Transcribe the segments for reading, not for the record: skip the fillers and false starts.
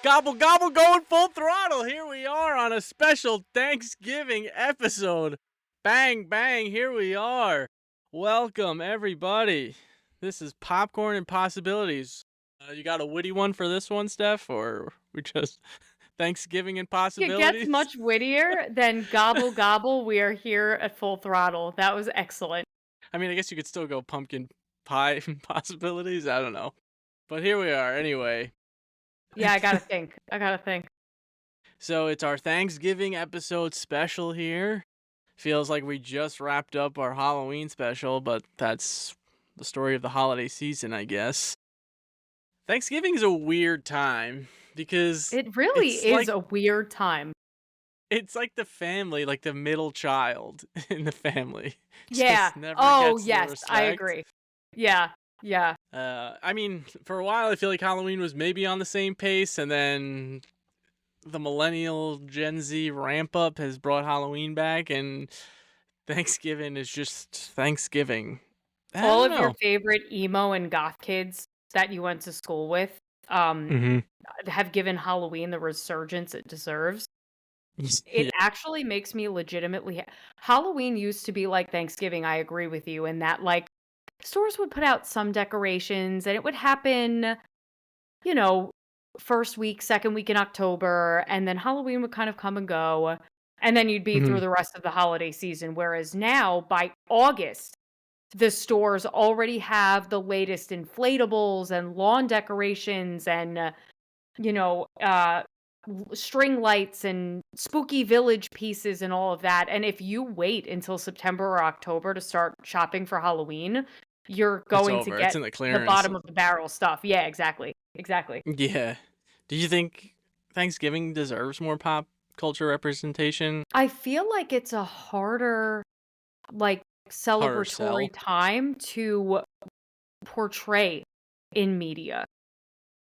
Gobble Gobble going full throttle. Here we are on a special Thanksgiving episode. Bang, bang, here we are. Welcome, everybody. This is Popcorn and Possibilities. You got a witty one for this one, Steph? Or we just Thanksgiving and It Possibilities? gets much wittier than Gobble Gobble. We are here at full throttle. That was excellent. I mean, I guess you could still go pumpkin pie possibilities. I don't know. But here we are anyway. Yeah, I gotta think. So it's our Thanksgiving episode special here. Feels like we just wrapped up our Halloween special, but that's the story of the holiday season, I guess. Thanksgiving is a weird time because It really it's is like a weird time. it's like the family, like the middle child in the family. Yeah. Just never Oh, gets the yes, I respect. agree. Yeah. Yeah. I mean, for a while I feel like Halloween was maybe on the same pace, and then the millennial Gen Z ramp up has brought Halloween back, and Thanksgiving is just Thanksgiving. I All don't of your know. favorite emo and goth kids that you went to school with Mm-hmm. have given Halloween the resurgence it deserves. It Yeah. actually makes me legitimately Halloween used to be like Thanksgiving, I agree with you, in that, like, stores would put out some decorations, and it would happen, you know, first week, second week in October, and then Halloween would kind of come and go, and then you'd be Mm-hmm. through the rest of the holiday season, whereas now, by August, the stores already have the latest inflatables and lawn decorations and, you know, string lights and spooky village pieces and all of that. And if you wait until September or October to start shopping for Halloween, you're It's going to over. It's get in the the clearance. bottom of the barrel stuff. Yeah, exactly. Exactly. Yeah. Do you think Thanksgiving deserves more pop culture representation? I feel like it's a harder, like, Harder celebratory sell? time to portray in media.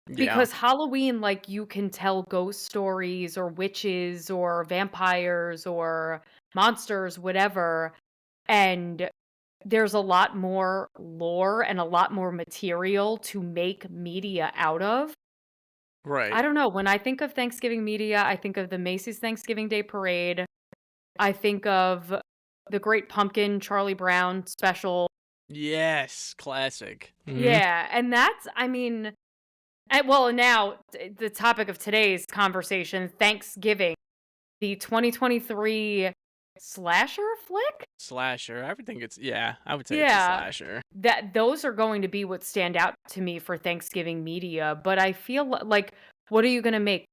Yeah. Because Halloween, like, you can tell ghost stories or witches or vampires or monsters, whatever, and there's a lot more lore and a lot more material to make media out of. I Right. don't know, when I think of Thanksgiving media, I think of the Macy's Thanksgiving Day Parade, I think of the Great Pumpkin Charlie Brown special. Yes. Classic. Mm-hmm. Yeah, and that's, I mean, and now the topic of today's conversation, Thanksgiving, the 2023 slasher flick? Slasher. I would think it's, yeah, I would say it's a Yeah, slasher. that those are going to be what stand out to me for Thanksgiving media, but I feel like, what are you gonna make?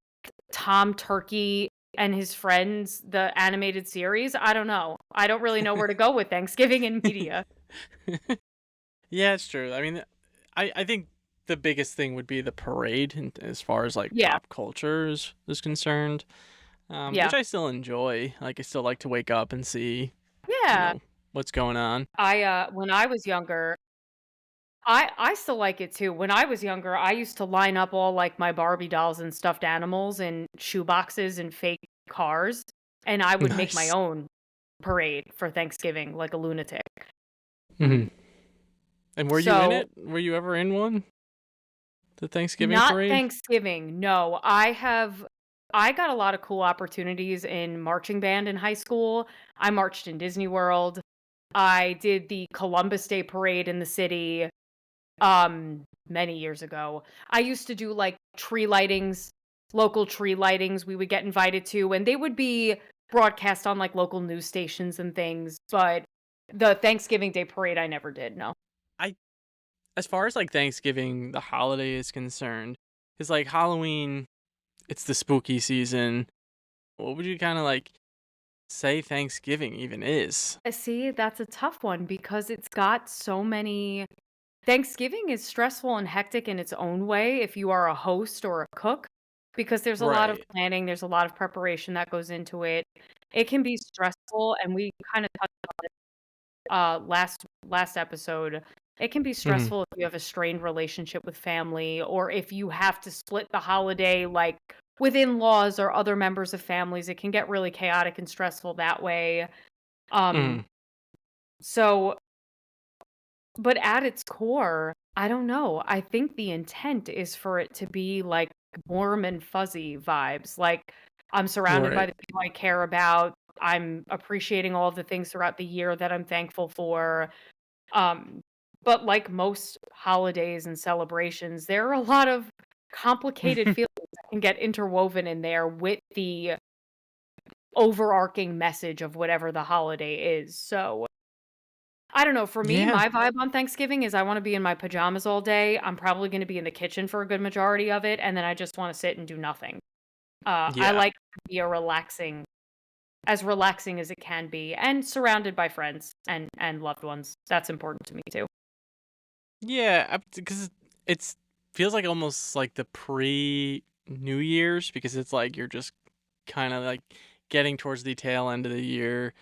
Tom Turkey and His Friends, the animated series? I don't know. I don't really know where to go with Thanksgiving in media. Yeah, it's true. I mean, I think the biggest thing would be the parade as far as like Yeah, pop culture is concerned, yeah, which I still enjoy. Like, I still like to wake up and see, you yeah. know, what's going on. When I was younger, I still like it too. When I was younger, I used to line up all, like, my Barbie dolls and stuffed animals in shoe boxes and fake cars, and I would make my Nice. own parade for Thanksgiving like a lunatic. Hmm. And were you in So, it? Were you ever in one? The Thanksgiving not parade? Thanksgiving, no. I got a lot of cool opportunities in marching band in high school. I marched in Disney World. I did the Columbus Day parade in the city. Many years ago. I used to do, like, tree lightings, local tree lightings we would get invited to, and they would be broadcast on, like, local news stations and things, but the Thanksgiving Day parade I never did, no. I As far as like Thanksgiving, the holiday is concerned, because like Halloween, it's the spooky season. What would you kind of like say Thanksgiving even is? See, that's a tough one because it's got so many Thanksgiving is stressful and hectic in its own way if you are a host or a cook, because there's a lot of Right. planning, there's a lot of preparation that goes into it. It can be stressful, and we kinda touched on it, last episode. It can be Hmm. stressful if you have a strained relationship with family or if you have to split the holiday, like, with in-laws or other members of families. It can get really chaotic and stressful that way. Um, Hmm. so but at its core, I don't know. I think the intent is for it to be, like, warm and fuzzy vibes. Like, I'm surrounded by Right. the people I care about. I'm appreciating all of the things throughout the year that I'm thankful for. Um, but like most holidays and celebrations, there are a lot of complicated feelings that can get interwoven in there with the overarching message of whatever the holiday is. So, I don't know, for me, Yeah. my vibe on Thanksgiving is I wanna be in my pajamas all day. I'm probably gonna be in the kitchen for a good majority of it, and then I just wanna sit and do nothing. I Yeah. like to be a relaxing as it can be, and surrounded by friends and loved ones. That's important to me too. Yeah, because it's feels like almost like the pre-New Year's because it's like you're just kind of like getting towards the tail end of the year,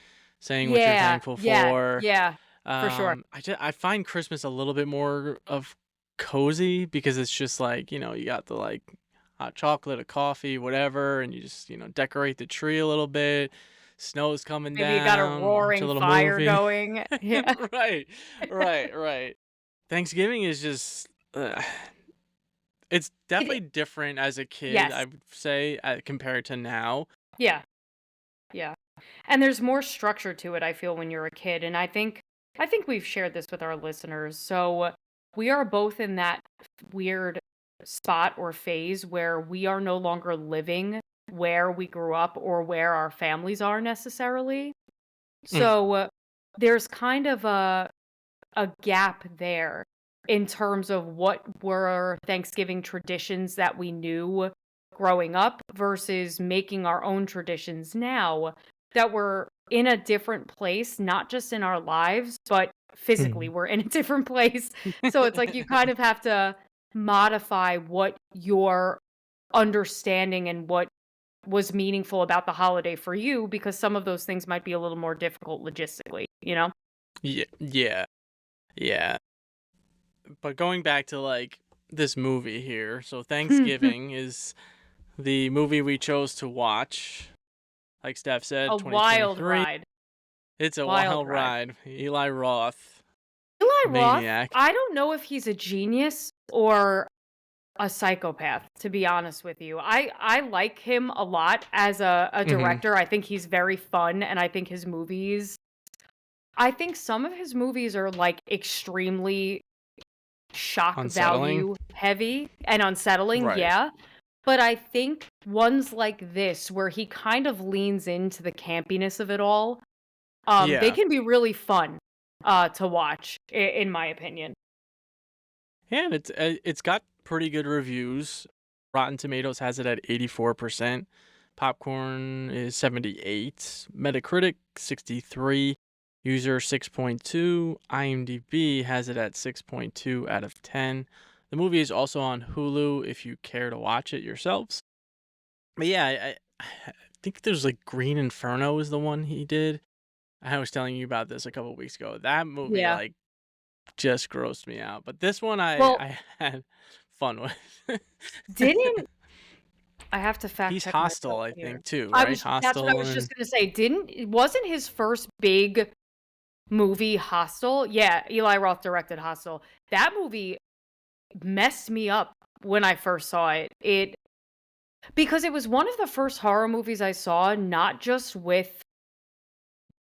saying what you're Yeah, thankful yeah, for. yeah, for sure. I find Christmas a little bit more of cozy because it's just like, you got the like hot chocolate, a coffee, whatever, and you just, decorate the tree a little bit. Snow's coming Maybe you got a down, watch a roaring little fire movie. going. Yeah. Right. Right. Thanksgiving is just it's It I definitely different as a kid, Yes. I would say, compared to now. Yeah, yeah. And there's more structure to it, I feel, when you're a kid, and I think we've shared this with our listeners. So, we are both in that weird spot or phase where we are no longer living where we grew up or where our families are necessarily. Mm, So, there's kind of a gap there in terms of what were Thanksgiving traditions that we knew growing up versus making our own traditions now that we're in a different place, not just in our lives, but physically mhm. we're in a different place. So it's like you kind of have to modify what your understanding and what was meaningful about the holiday for you because some of those things might be a little more difficult logistically, you know? Yeah, yeah. But going back to, like, this movie here, so Thanksgiving is the movie we chose to watch. Like Steph A said, wild 2023. ride. It's a Wild wild ride. ride. Eli Roth, Eli Roth, maniac. I don't know if he's a genius or a psychopath, to be honest with you. I like him a lot as a Mhm. director. I think he's very fun, and I think some of his movies are, like, extremely shock Unsettling. value heavy and unsettling, Right. yeah. But I think ones like this, where he kind of leans into the campiness of it all, they Yeah. can be really fun, to watch, in my opinion. And it's got pretty good reviews. Rotten Tomatoes has it at 84%. Popcorn is 78. Metacritic 63. User 6.2. IMDb has it at 6.2 out of 10. The movie is also on Hulu if you care to watch it yourselves. But yeah, I think there's like Green Inferno is the one he did. I was telling you about this a couple weeks ago. That movie Yeah. like just grossed me out. But this one I Well, I had fun with. didn't I have to fact He's check Hostile, myself I here. think, too, I right? was That's what I Hostile was and just gonna say. Didn't wasn't his first big movie Hostel? Yeah, Eli Roth directed Hostel. That movie messed me up when I first saw it. Because it was one of the first horror movies I saw, not just with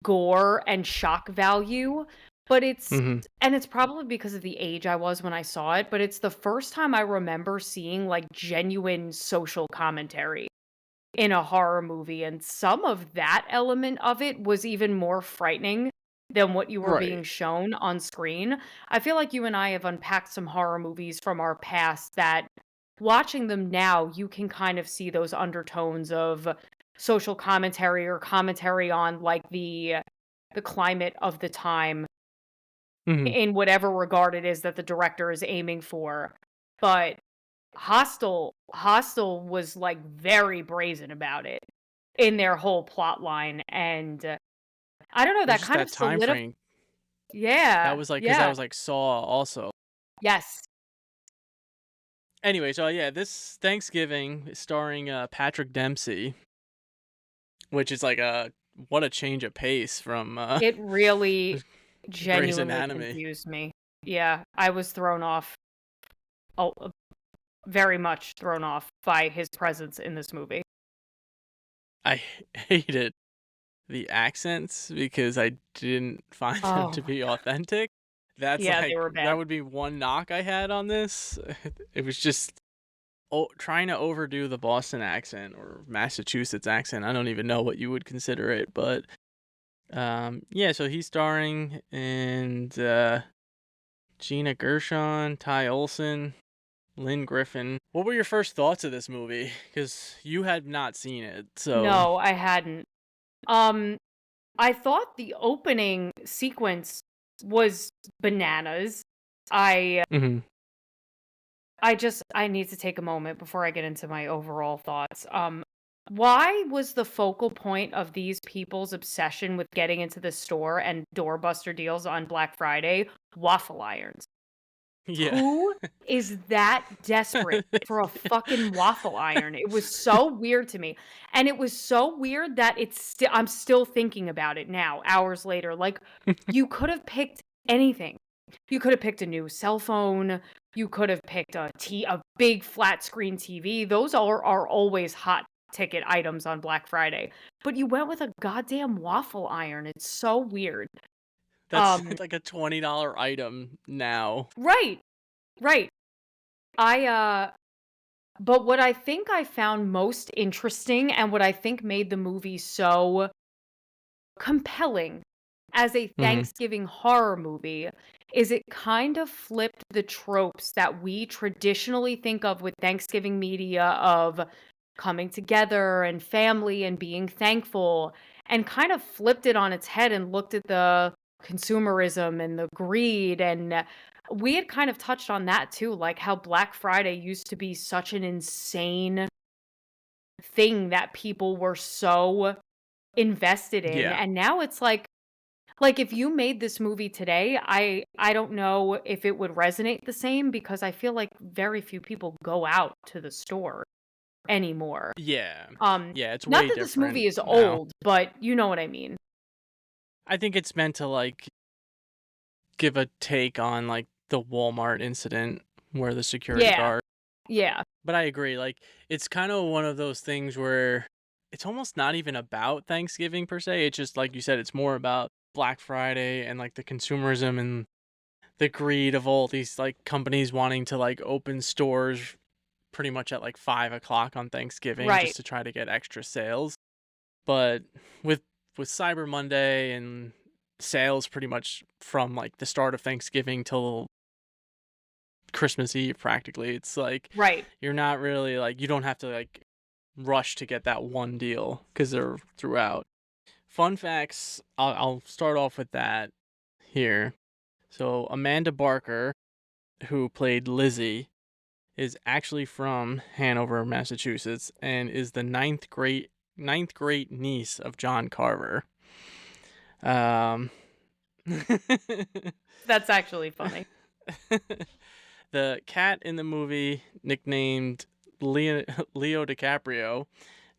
gore and shock value, but Mhm. it's probably because of the age I was when I saw it, but it's the first time I remember seeing, like, genuine social commentary in a horror movie, and some of that element of it was even more frightening than what you were being Right. shown on screen. I feel like you and I have unpacked some horror movies from our past that watching them now, you can kind of see those undertones of social commentary or commentary on, like, the climate of the time Mhm. in whatever regard it is that the director is aiming for. But Hostel was, like, very brazen about it in their whole plot line, and, I don't know, It was that just kind that of time frame. That Yeah, was like because that yeah. was like Saw also. Yes. Anyway, so yeah, this Thanksgiving is starring, Patrick Dempsey, which is like a what a change of pace from, It really Grey's genuinely Anatomy. confused me. Yeah, I was thrown off a very much thrown off by his presence in this movie. I hated the accents because I didn't find them Oh to my be god. authentic. That's Yeah, they like were that bad. would be one knock I had on this. It was just trying to overdo the Boston accent or Massachusetts accent. I don't even know what you would consider it, but yeah. So he's starring, and Gina Gershon, Ty Olson, Lynn Griffin. What were your first thoughts of this movie? Because you had not seen it, so. No, I hadn't. Um, I thought the opening sequence was bananas. I Mhm. I need to take a moment before I get into my overall thoughts. Why was the focal point of these people's obsession with getting into the store and doorbuster deals on Black Friday waffle irons? Yeah. Who is that desperate for a fucking waffle iron? It was so weird to me. And it was so weird that I'm still thinking about it now, hours later. Like, you could have picked anything. You could have picked a new cell phone. You could have picked a big flat screen TV. Those are always hot ticket items on Black Friday. But you went with a goddamn waffle iron. It's so weird. That's Um, like a $20 item now. right, right. I But what I think I found most interesting and what I think made the movie so compelling as a Mhm. Thanksgiving horror movie is it kind of flipped the tropes that we traditionally think of with Thanksgiving media of coming together and family and being thankful, and kind of flipped it on its head and looked at the consumerism and the greed. And we had kind of touched on that too, like how Black Friday used to be such an insane thing that people were so invested in, Yeah. and now it's like, if you made this movie today, I don't know if it would resonate the same because I feel like very few people go out to the store anymore. Yeah. Yeah, it's Not way that this different movie is now. old, but you know what I mean. I think it's meant to, like, give a take on, like, the Walmart incident where the security Yeah, guard. yeah, But I agree, like, it's kinda one of those things where it's almost not even about Thanksgiving per se, it's just, like you said, it's more about Black Friday and, like, the consumerism and the greed of all these, like, companies wanting to, like, open stores pretty much at, like, 5 o'clock on Thanksgiving right, just to try to get extra sales. But with Cyber Monday and sales pretty much from, like, the start of Thanksgiving till Christmas Eve practically, it's like right. you're not really, like, you don't have to, like, rush to get that one deal because 'cause they're throughout. Fun facts, I'll start off with that here. So, Amanda Barker, who played Lizzie, is actually from Hanover, Massachusetts, and is the ninth great niece of John Carver. Um, That's actually funny. the cat in the movie, nicknamed Leo, Leo DiCaprio,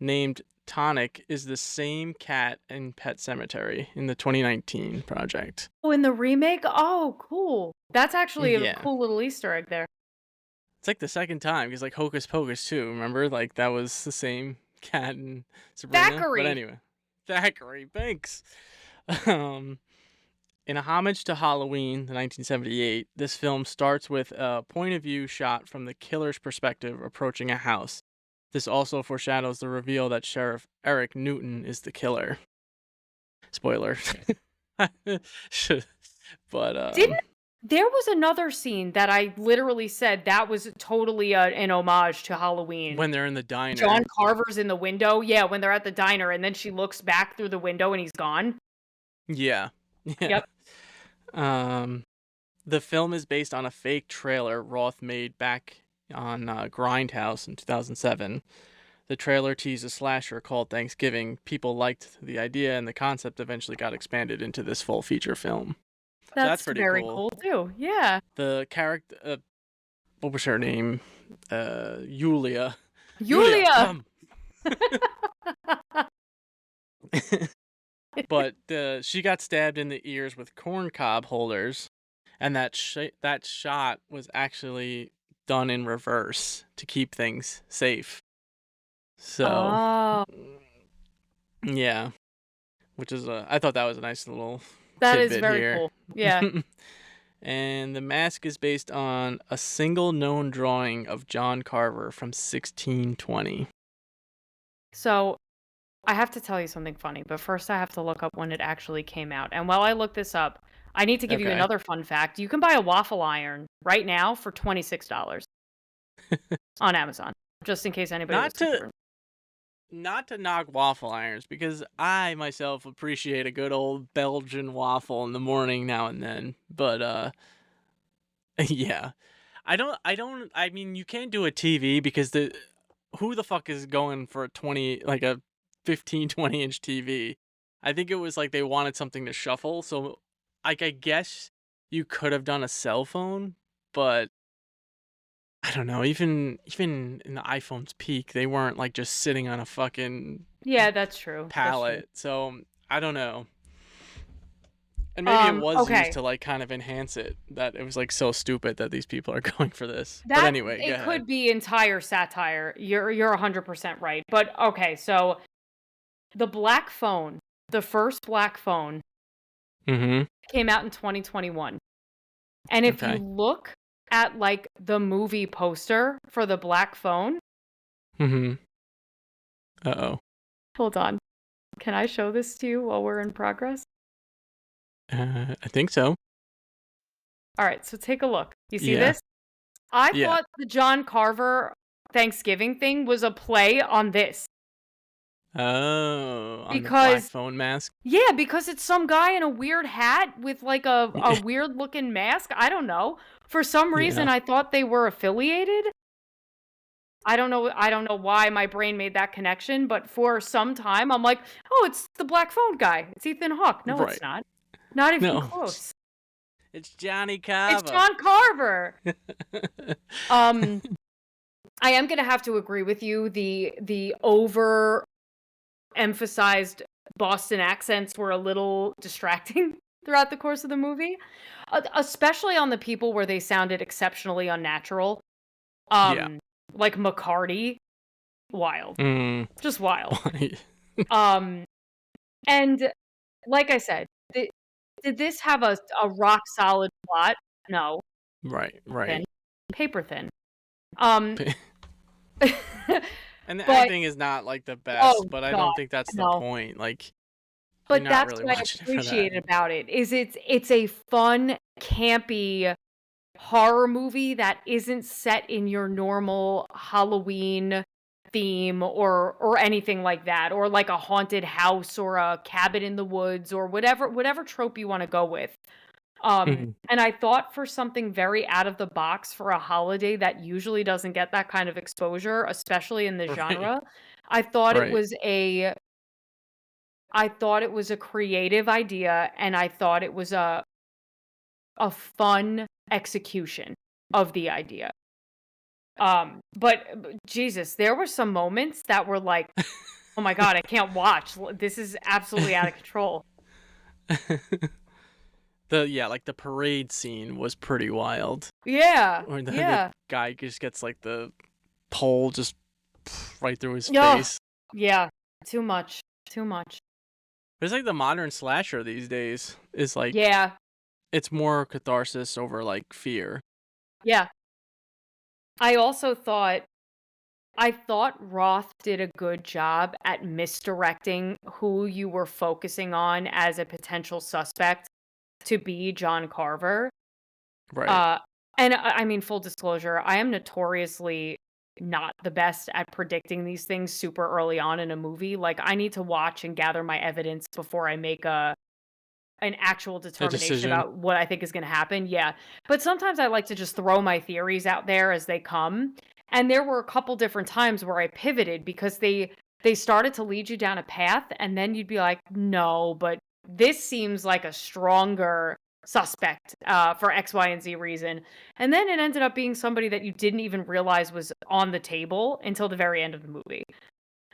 named Tonic, is the same cat in Pet Cemetery in the 2019 project. Oh, in the remake? Oh, cool. That's actually a Yeah. cool little Easter egg there. It's like the second time because, like, Hocus Pocus too. Remember, like, that was the same cat in Sabrina. But Thackeray. anyway, Thackeray, thanks. Um, in a homage to Halloween, the 1978, this film starts with a point of view shot from the killer's perspective approaching a house. This also foreshadows the reveal that Sheriff Eric Newton is the killer. Spoiler. But Didn't There was another scene that I literally said that was totally an homage to Halloween. when they're in the John diner, Carver's in the window. Yeah, when they're at the diner and then she looks back through the window and he's gone. yeah, yeah. Yep. Um, the film is based on a fake trailer Roth made back on Grindhouse in 2007. The trailer teased a slasher called Thanksgiving. People liked the idea, and the concept eventually got expanded into this full feature film. So that's That's pretty very cool. cool too. Yeah. The character, what was her name? Yulia. Yulia, Yulia. come. But she got stabbed in the ears with corn cob holders, and that shot was actually done in reverse to keep things safe. So, Oh, yeah, which is I thought that was a nice little that is tidbit very here. cool. Yeah. And the mask is based on a single known drawing of John Carver from 1620. So I have to tell you something funny, but first I have to look up when it actually came out. And while I look this up, I need to give you Okay. another fun fact. You can buy a waffle iron right now for $26 on Amazon, just in case anybody was Not to concerned. not to knock waffle irons, because I myself appreciate a good old Belgian waffle in the morning now and then. But yeah. I mean, you can't do a TV because who the fuck is going for a 15, 20-inch TV? I think it was like they wanted something to shuffle, so like I guess you could have done a cell phone, but I don't know, even in the iPhone's peak, they weren't like just sitting on a fucking Yeah, that's true. That's true. pallet. So I don't know. And maybe it was used Okay. to like kind of enhance it, that it was like so stupid that these people are going for this. But anyway, go It ahead. could be entire satire. You're 100% right. But okay, so the black phone, the first black phone Mm-hmm. came out in 2021. And if you Okay. look at like the movie poster for the black phone, Mm-hmm. Uh-oh. hold on. Can I show this to you while we're in progress? I think so. All right, so take a look. You see Yeah. this? I Yeah. thought the John Carver Thanksgiving thing was a play on this. Oh, on the black Because phone mask. yeah, because it's some guy in a weird hat with like a weird looking mask. I don't know. For some reason Yeah. I thought they were affiliated. I don't know why my brain made that connection, but for some time I'm like, "Oh, it's the black phone guy. It's Ethan Hawke." No, it's Right. not. Not even No. close. It's Johnny It's Carver. John Carver. Um I am going to have to agree with you. The over emphasized Boston accents were a little distracting throughout the course of the movie, especially on the people where they sounded exceptionally unnatural. Yeah. Like McCarty, wild, Mm. just wild. Um, and like I said, did this have a rock solid plot? No, Right. Right. thin, paper thin. Um, And the but acting is not like the oh best, but I god, don't think that's the no. point. Like, you're But not that's really what I watching it for that. appreciate about it, is it's a fun, campy horror movie that isn't set in your normal Halloween theme or anything like that, or like a haunted house or a cabin in the woods or whatever trope you wanna go with. Mhm. And I thought for something very out of the box for a holiday that usually doesn't get that kind of exposure, especially in the Right. genre, I thought it Right. was a I thought it was a creative idea, and I thought it was a fun execution of the idea. But Jesus, there were some moments that were like, "Oh my god, I can't watch. This is absolutely out of control." Like the parade scene was pretty wild. Yeah, Or the yeah. guy just gets like the pole just right through his Ugh, face. yeah, too much, too much. It's like the modern slasher these days is like, Yeah, it's more catharsis over like fear. yeah. I thought Roth did a good job at misdirecting who you were focusing on as a potential suspect to be John Carver. Right. Uh, and I mean, full disclosure, I am notoriously not the best at predicting these things super early on in a movie. Like, I need to watch and gather my evidence before I make an actual A determination decision. about what I think is going to happen. Yeah. But sometimes I like to just throw my theories out there as they come. And there were a couple different times where I pivoted because they started to lead you down a path and then you'd be like, "No, but this seems like a stronger suspect for X, Y, and Z reason." And then it ended up being somebody that you didn't even realize was on the table until the very end of the movie.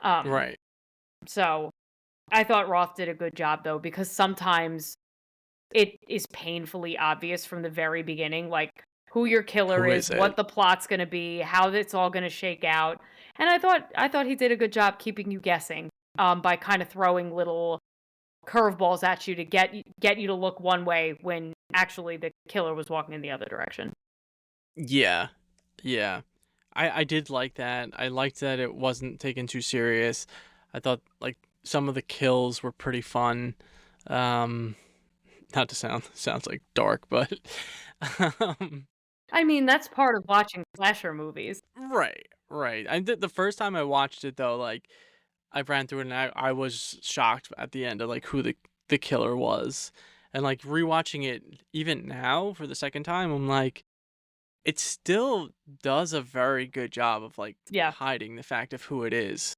Um, Right. so I thought Roth did a good job though, because sometimes it is painfully obvious from the very beginning, like, who your killer Who is, is what it? the plot's gonna be, how it's all gonna shake out. And I thought he did a good job keeping you guessing, by kind of throwing little curveballs at you to get you to look one way when actually the killer was walking in the other direction. Yeah. Yeah. I did like that. I liked that it wasn't taken too serious. I thought like some of the kills were pretty fun. Um Not to sounds like dark, but um, I mean, that's part of watching slasher movies. right, right. I did the first time I watched it though, like I ran through it and I was shocked at the end of like who the killer was. And like rewatching it even now for the second time, I'm like, it still does a very good job of like Yeah. hiding the fact of who it is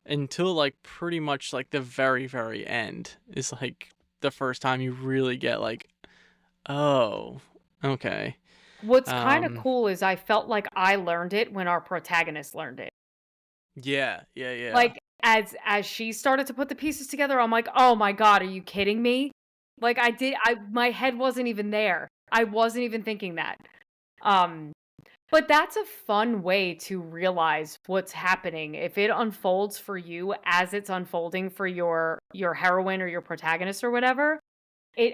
until like pretty much like the very, very end is like the first time you really get like, oh, okay. What's kinda Um, cool is I felt like I learned it when our protagonist learned it. yeah, yeah, yeah. Like, as she started to put the pieces together, I'm like, "Oh my god, are you kidding me?" Like, I my head wasn't even there. I wasn't even thinking that. Um, but that's a fun way to realize what's happening. If it unfolds for you as it's unfolding for your heroine or your protagonist or whatever,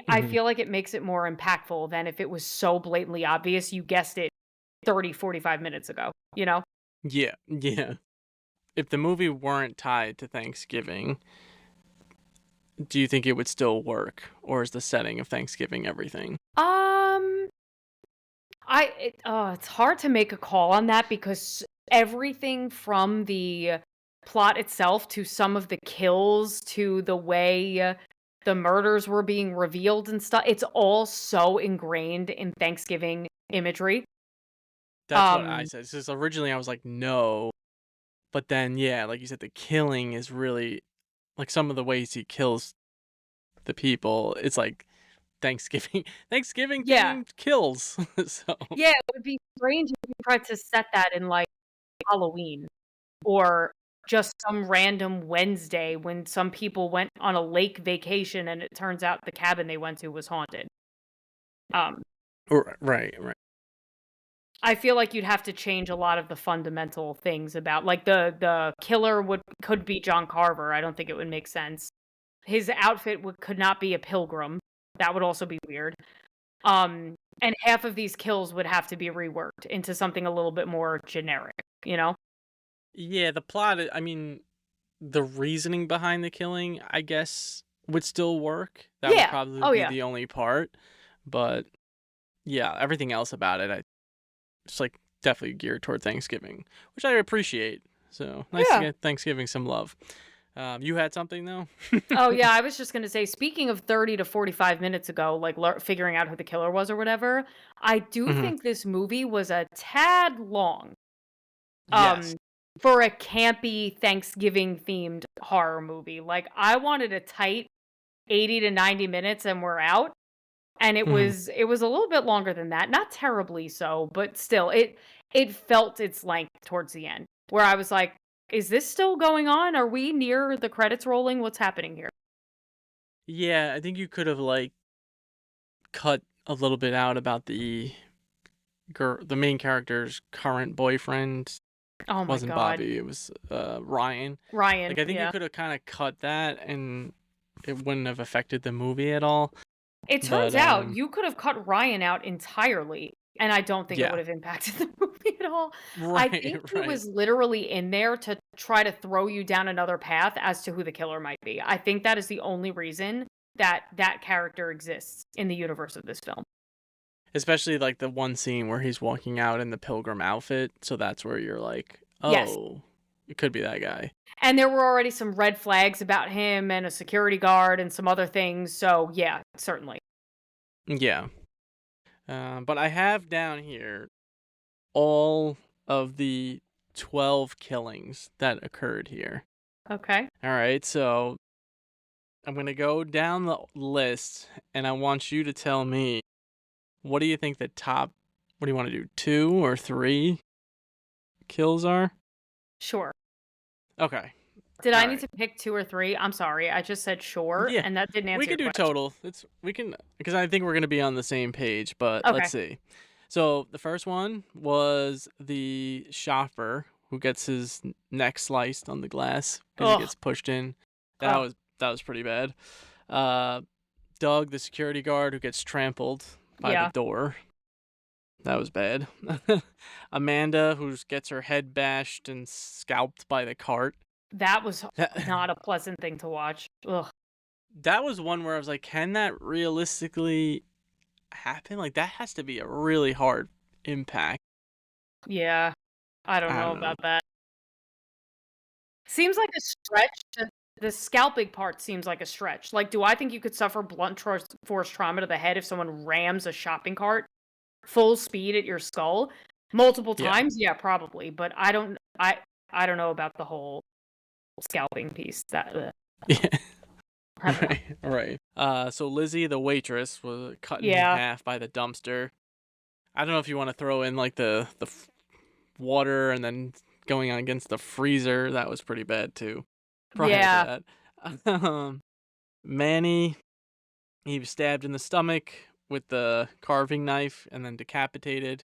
I Hmm. feel like it makes it more impactful than if it was so blatantly obvious you guessed it 30, 45 minutes ago, you know? Yeah, yeah. If the movie weren't tied to Thanksgiving, do you think it would still work, or is the setting of Thanksgiving everything? Um, it's hard to make a call on that because everything from the plot itself to some of the kills to the way the murders were being revealed and stuff, it's all so ingrained in Thanksgiving imagery. That's what I Um, said. Because originally I was like, no, but then yeah, like you said, the killing is really like some of the ways he kills the people. It's like Thanksgiving, Thanksgiving yeah. themed kills. So, Yeah, it would be strange if you tried to set that in, like, Halloween or just some random Wednesday when some people went on a lake vacation and it turns out the cabin they went to was haunted. Um, right, right. I feel like you'd have to change a lot of the fundamental things about like, the killer could be John Carver, I don't think it would make sense. His outfit could not be a pilgrim, that would also be weird. And half of these kills would have to be reworked into something a little bit more generic, you know? Yeah, the plot. I mean, the reasoning behind the killing, I guess, would still work. That would Yeah. probably Oh, be yeah. the only part. But yeah, everything else about it, it's like definitely geared toward Thanksgiving, which I appreciate. So nice to Yeah. get Thanksgiving some love. You had something though? Oh, yeah, I was just gonna say, speaking of 30 to 45 minutes ago, like, figuring out who the killer was or whatever, I do Hmm. think this movie was a tad long, Yes. um, for a campy Thanksgiving-themed horror movie. Like, I wanted a tight 80 to 90 minutes and we're out. And Hmm. it was a little bit longer than that, not terribly so, but still, it felt its length towards the end, where I was like, "Is this still going on? Are we near the credits rolling? What's happening here?" Yeah, I think you could have like cut a little bit out about the main character's current boyfriend. Oh my Wasn't god. Bobby, it was Ryan. Ryan, Like I think you yeah. could have kind of cut that and it wouldn't have affected the movie at all. It turns But out you could have cut Ryan out entirely, and I don't think it would yeah. have impacted the movie at all. I Right, think he right. was literally in there to try to throw you down another path as to who the killer might be. I think that is the only reason that that character exists in the universe of this film. Especially like the one scene where he's walking out in the pilgrim outfit, so that's where you're like, Yes. "Oh, it could be that guy." And there were already some red flags about him and a security guard and some other things, so yeah, certainly. Yeah. But I have down here all of the 12 killings that occurred here. Okay. All right, so I'm going to go down the list and I want you to tell me what do you think the top, what do you want to do, 2 or 3 kills are? Sure. Okay. Did All I need right. to pick 2 or 3? I'm sorry, I just said sure, Yeah. and that didn't We answer could your do question. total. We can because I think we're going to be on the same page, but let's Okay. see. So the first one was the shopper who gets his neck sliced on the glass because he Ugh. gets pushed in. That Ugh. was that was pretty bad. Uh, Doug, the security guard who gets trampled by the Yeah. door. That was bad. Amanda, who gets her head bashed and scalped by the cart. That was That, not a pleasant thing to watch. Ugh. that was one where I was like, can that realistically happen? Like, that has to be a really hard impact. Yeah. I don't I know don't know. about that. Seems like a stretch to the scalping part seems like a stretch. Like, do I think you could suffer blunt force trauma to the head if someone rams a shopping cart full speed at your skull multiple Yeah. times? Yeah, probably. But I don't know about the whole scalping piece. Yeah. I don't know. Right. So Lizzie, the waitress, was cut in Yeah. half by the dumpster. I don't know if you want to throw in like the water and then going on against the freezer. That was pretty bad too. Prior Yeah. to that, Manny, he was stabbed in the stomach with the carving knife and then decapitated.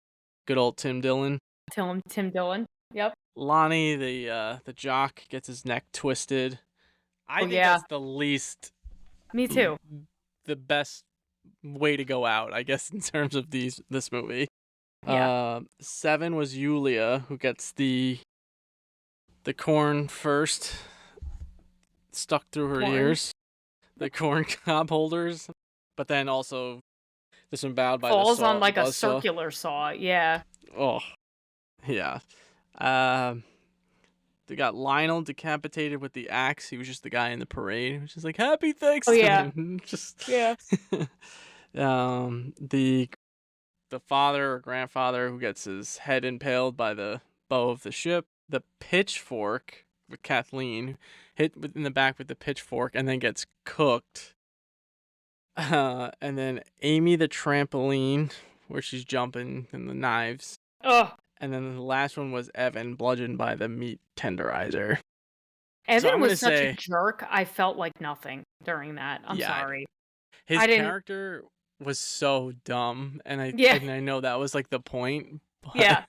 Good old Tim Dillon. Tim Dillon. Yep. Lonnie, the jock, gets his neck twisted. I Oh think yeah. that's the least, Me too. the best way to go out, I guess, in terms of this movie. Yeah. 7 was Yulia, who gets the corn first stuck through her Corn. ears, the corn cob holders, but then also disemboweled by the Falls saw, on like a buzzsaw. circular saw. Yeah. Oh, yeah. They got Lionel decapitated with the axe. He was just the guy in the parade, which is like Happy Thanksgiving. Oh yeah. Just Yeah. the father or grandfather who gets his head impaled by the bow of the ship. The pitchfork with Kathleen hit in the back with the pitchfork and then gets cooked. And then Amy the trampoline where she's jumping and the knives. Ugh. And then the last one was Evan bludgeoned by the meat tenderizer. Evan I'm was gonna such say, a jerk. I felt like nothing during that. I'm yeah, sorry. his I didn't. character was so dumb, and Yeah. I know that was like the point, but Yeah.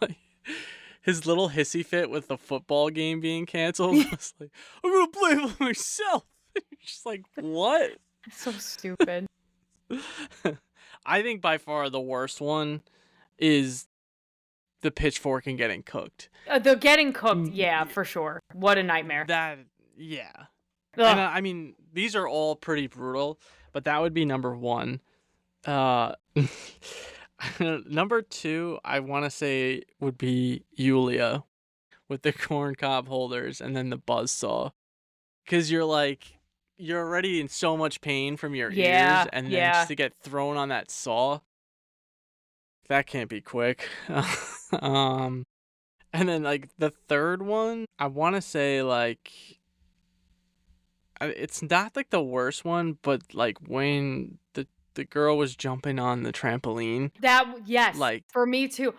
like his little hissy fit with the football game being canceled was like, I'm gonna play with myself. Just like, what? So stupid. I think by far the worst one is the pitchfork and getting cooked. The getting cooked, yeah, for sure. What a nightmare. That, yeah. Ugh. And I mean, these are all pretty brutal, but that would be number 1. Number 2, I want to say would be Yulia with the corn cob holders and then the buzzsaw. Because you're already in so much pain from your Yeah, ears, and then yeah. just to get thrown on that saw, that can't be quick. And then like the third one, I want to say like it's not like the worst one, but like when the girl was jumping on the trampoline, Yes, like, for me too.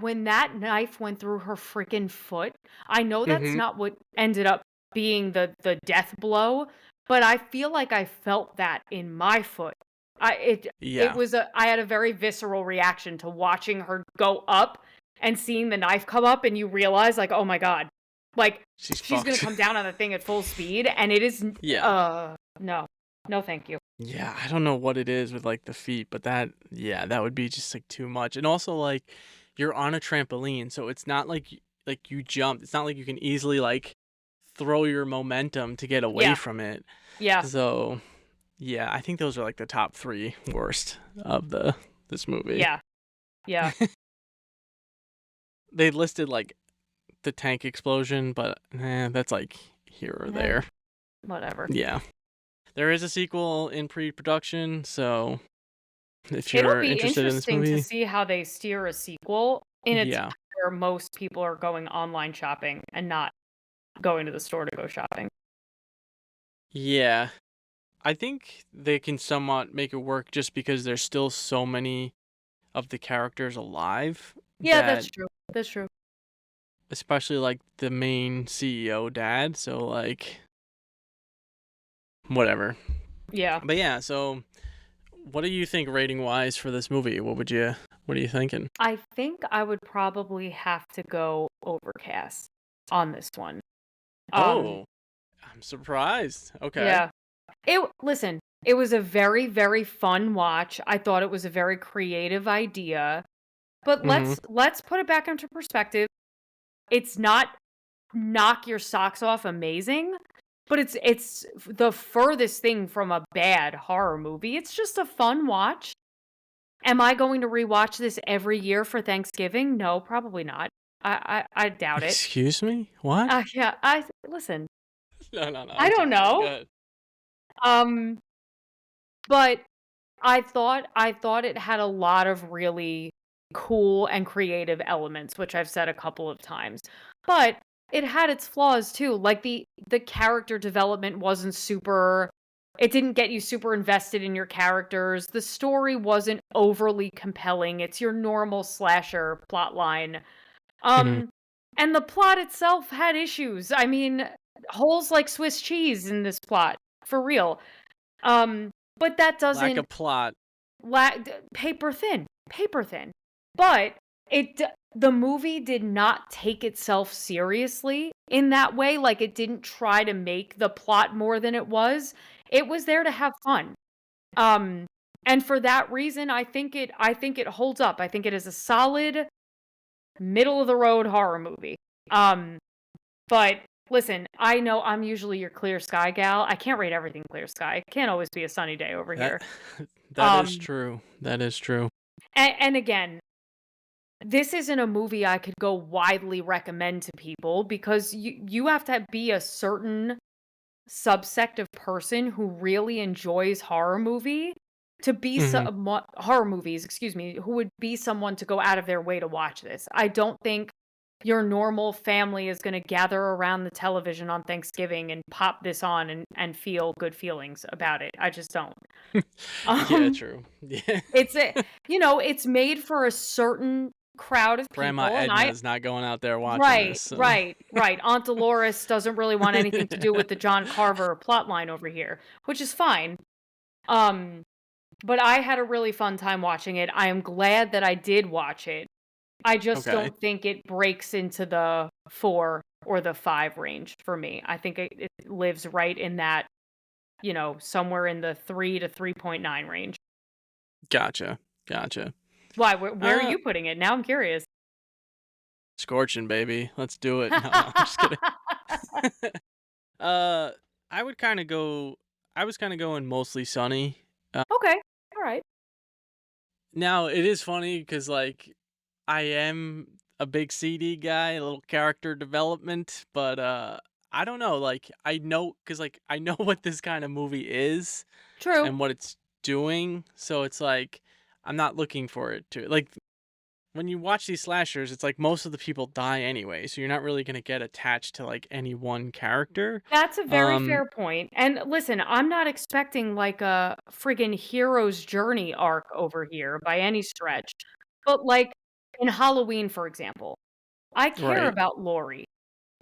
When that knife went through her freaking foot, I know that's mm-hmm. not what ended up being the death blow, but I feel like I felt that in my foot. It Yeah, was I had a very visceral reaction to watching her go up and seeing the knife come up, and you realize like, oh my god, like she's gonna fucked. come down on the thing at full speed, and it is Yeah. no, thank you. Yeah, I don't know what it is with like the feet, but that would be just like too much. And also like you're on a trampoline, so it's not like you jump. It's not like you can easily like throw your momentum to get away Yeah. from it. Yeah. So, yeah, I think those are like the top 3 worst of this movie. Yeah. Yeah. They listed like the tank explosion, but that's like here or there. Whatever. Yeah. There is a sequel in pre-production, so if It'll you're be interested in this interesting to movie, see how they steer a sequel in a yeah. time where most people are going online shopping and not going to the store to go shopping. Yeah. I think they can somewhat make it work just because there's still so many of the characters alive. Yeah, that's true. That's true. Especially like the main CEO dad, so like whatever. Yeah. But yeah, so what do you think rating wise for this movie? What are you thinking? I think I would probably have to go Overcast on this one. Um, Oh, I'm surprised. Okay. yeah. Listen, it was a very, very fun watch. I thought it was a very creative idea. But Mm-hmm. let's put it back into perspective. It's not knock your socks off amazing, but it's the furthest thing from a bad horror movie. It's just a fun watch. Am I going to rewatch this every year for Thanksgiving? No, probably not. I doubt it. Excuse me? What? Yeah, I listen. No. I I'm don't just kidding. Go know. ahead. Um, but I thought it had a lot of really cool and creative elements, which I've said a couple of times. But it had its flaws too. Like the character development wasn't super it didn't get you super invested in your characters. The story wasn't overly compelling. It's your normal slasher plot line. Mm-hmm. Um and the plot itself had issues. I mean, holes like Swiss cheese in this plot, for real. But that Lack doesn't of plot. paper thin, paper thin. But the movie did not take itself seriously in that way. Like it didn't try to make the plot more than it was. It was there to have fun. Um, and for that reason, I think it holds up. I think it is a solid middle of the road horror movie. Um, but listen, I know I'm usually your clear sky gal. I can't rate everything clear sky. It can't always be a sunny day over That here. that is Um, true. That is true. and again, this isn't a movie I could go widely recommend to people because you have to be a certain subsect of person who really enjoys Mm-hmm. horror movies, excuse me, who would be someone to go out of their way to watch this. I don't think your normal family is going to gather around the television on Thanksgiving and pop this on and feel good feelings about it. I just don't. Yeah, Um, true. Yeah. it's made for a certain crowd of Grandma people, and Edna's not going out there watching this, right, so right, right. Aunt Dolores doesn't really want anything to do with the John Carver plotline over here, which is fine. Um, but I had a really fun time watching it. I am glad that I did watch it. I just okay. don't think it breaks into the 4 or the 5 range for me. I think it lives right in that, somewhere in the 3 to 3.9 range. Gotcha. Gotcha. Why? Where are Uh you putting it? Now I'm curious. Scorching, baby. Let's do it. No, I'm just kidding. uh I would kind of go I was kind of going mostly sunny. Okay. All right. Now, it is funny cuz like I am a big CD guy, a little character development, but I don't know, like I know cuz like I know what this kind of movie is True. and what it's doing, so it's like I'm not looking for it to like when you watch these slashers, it's like most of the people die anyway, so you're not really gonna get attached to like any one character. That's a very Um, fair point. And listen, I'm not expecting like a friggin' hero's journey arc over here by any stretch. But like in Halloween, for example, I care right. about Lori.